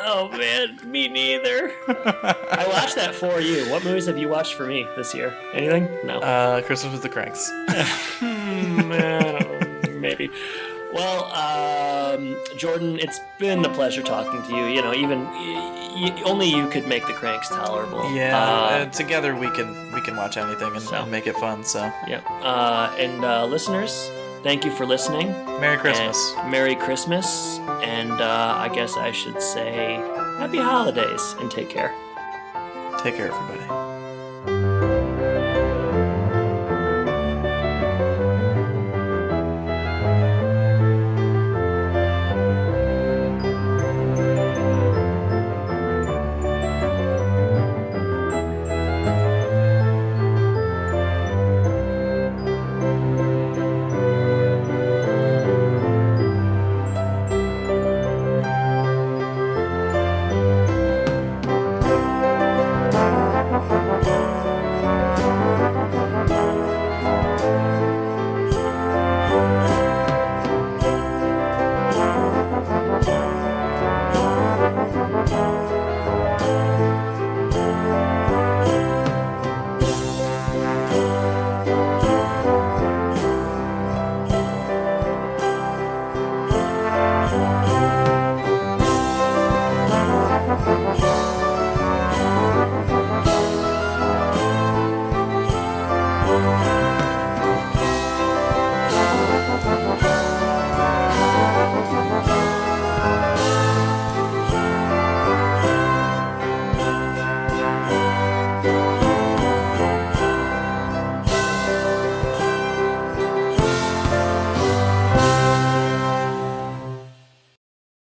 Oh man, me neither. I watched that for you. What movies have you watched for me this year? Anything? No. Christmas with the Cranks. Man, maybe. Well, Jordan, it's been a pleasure talking to you. Only you could make the Cranks tolerable. Yeah, together we can watch anything and make it fun. So yeah. And listeners, thank you for listening. Merry Christmas. And Merry Christmas, and I guess I should say Happy Holidays, and take care. Take care, everybody.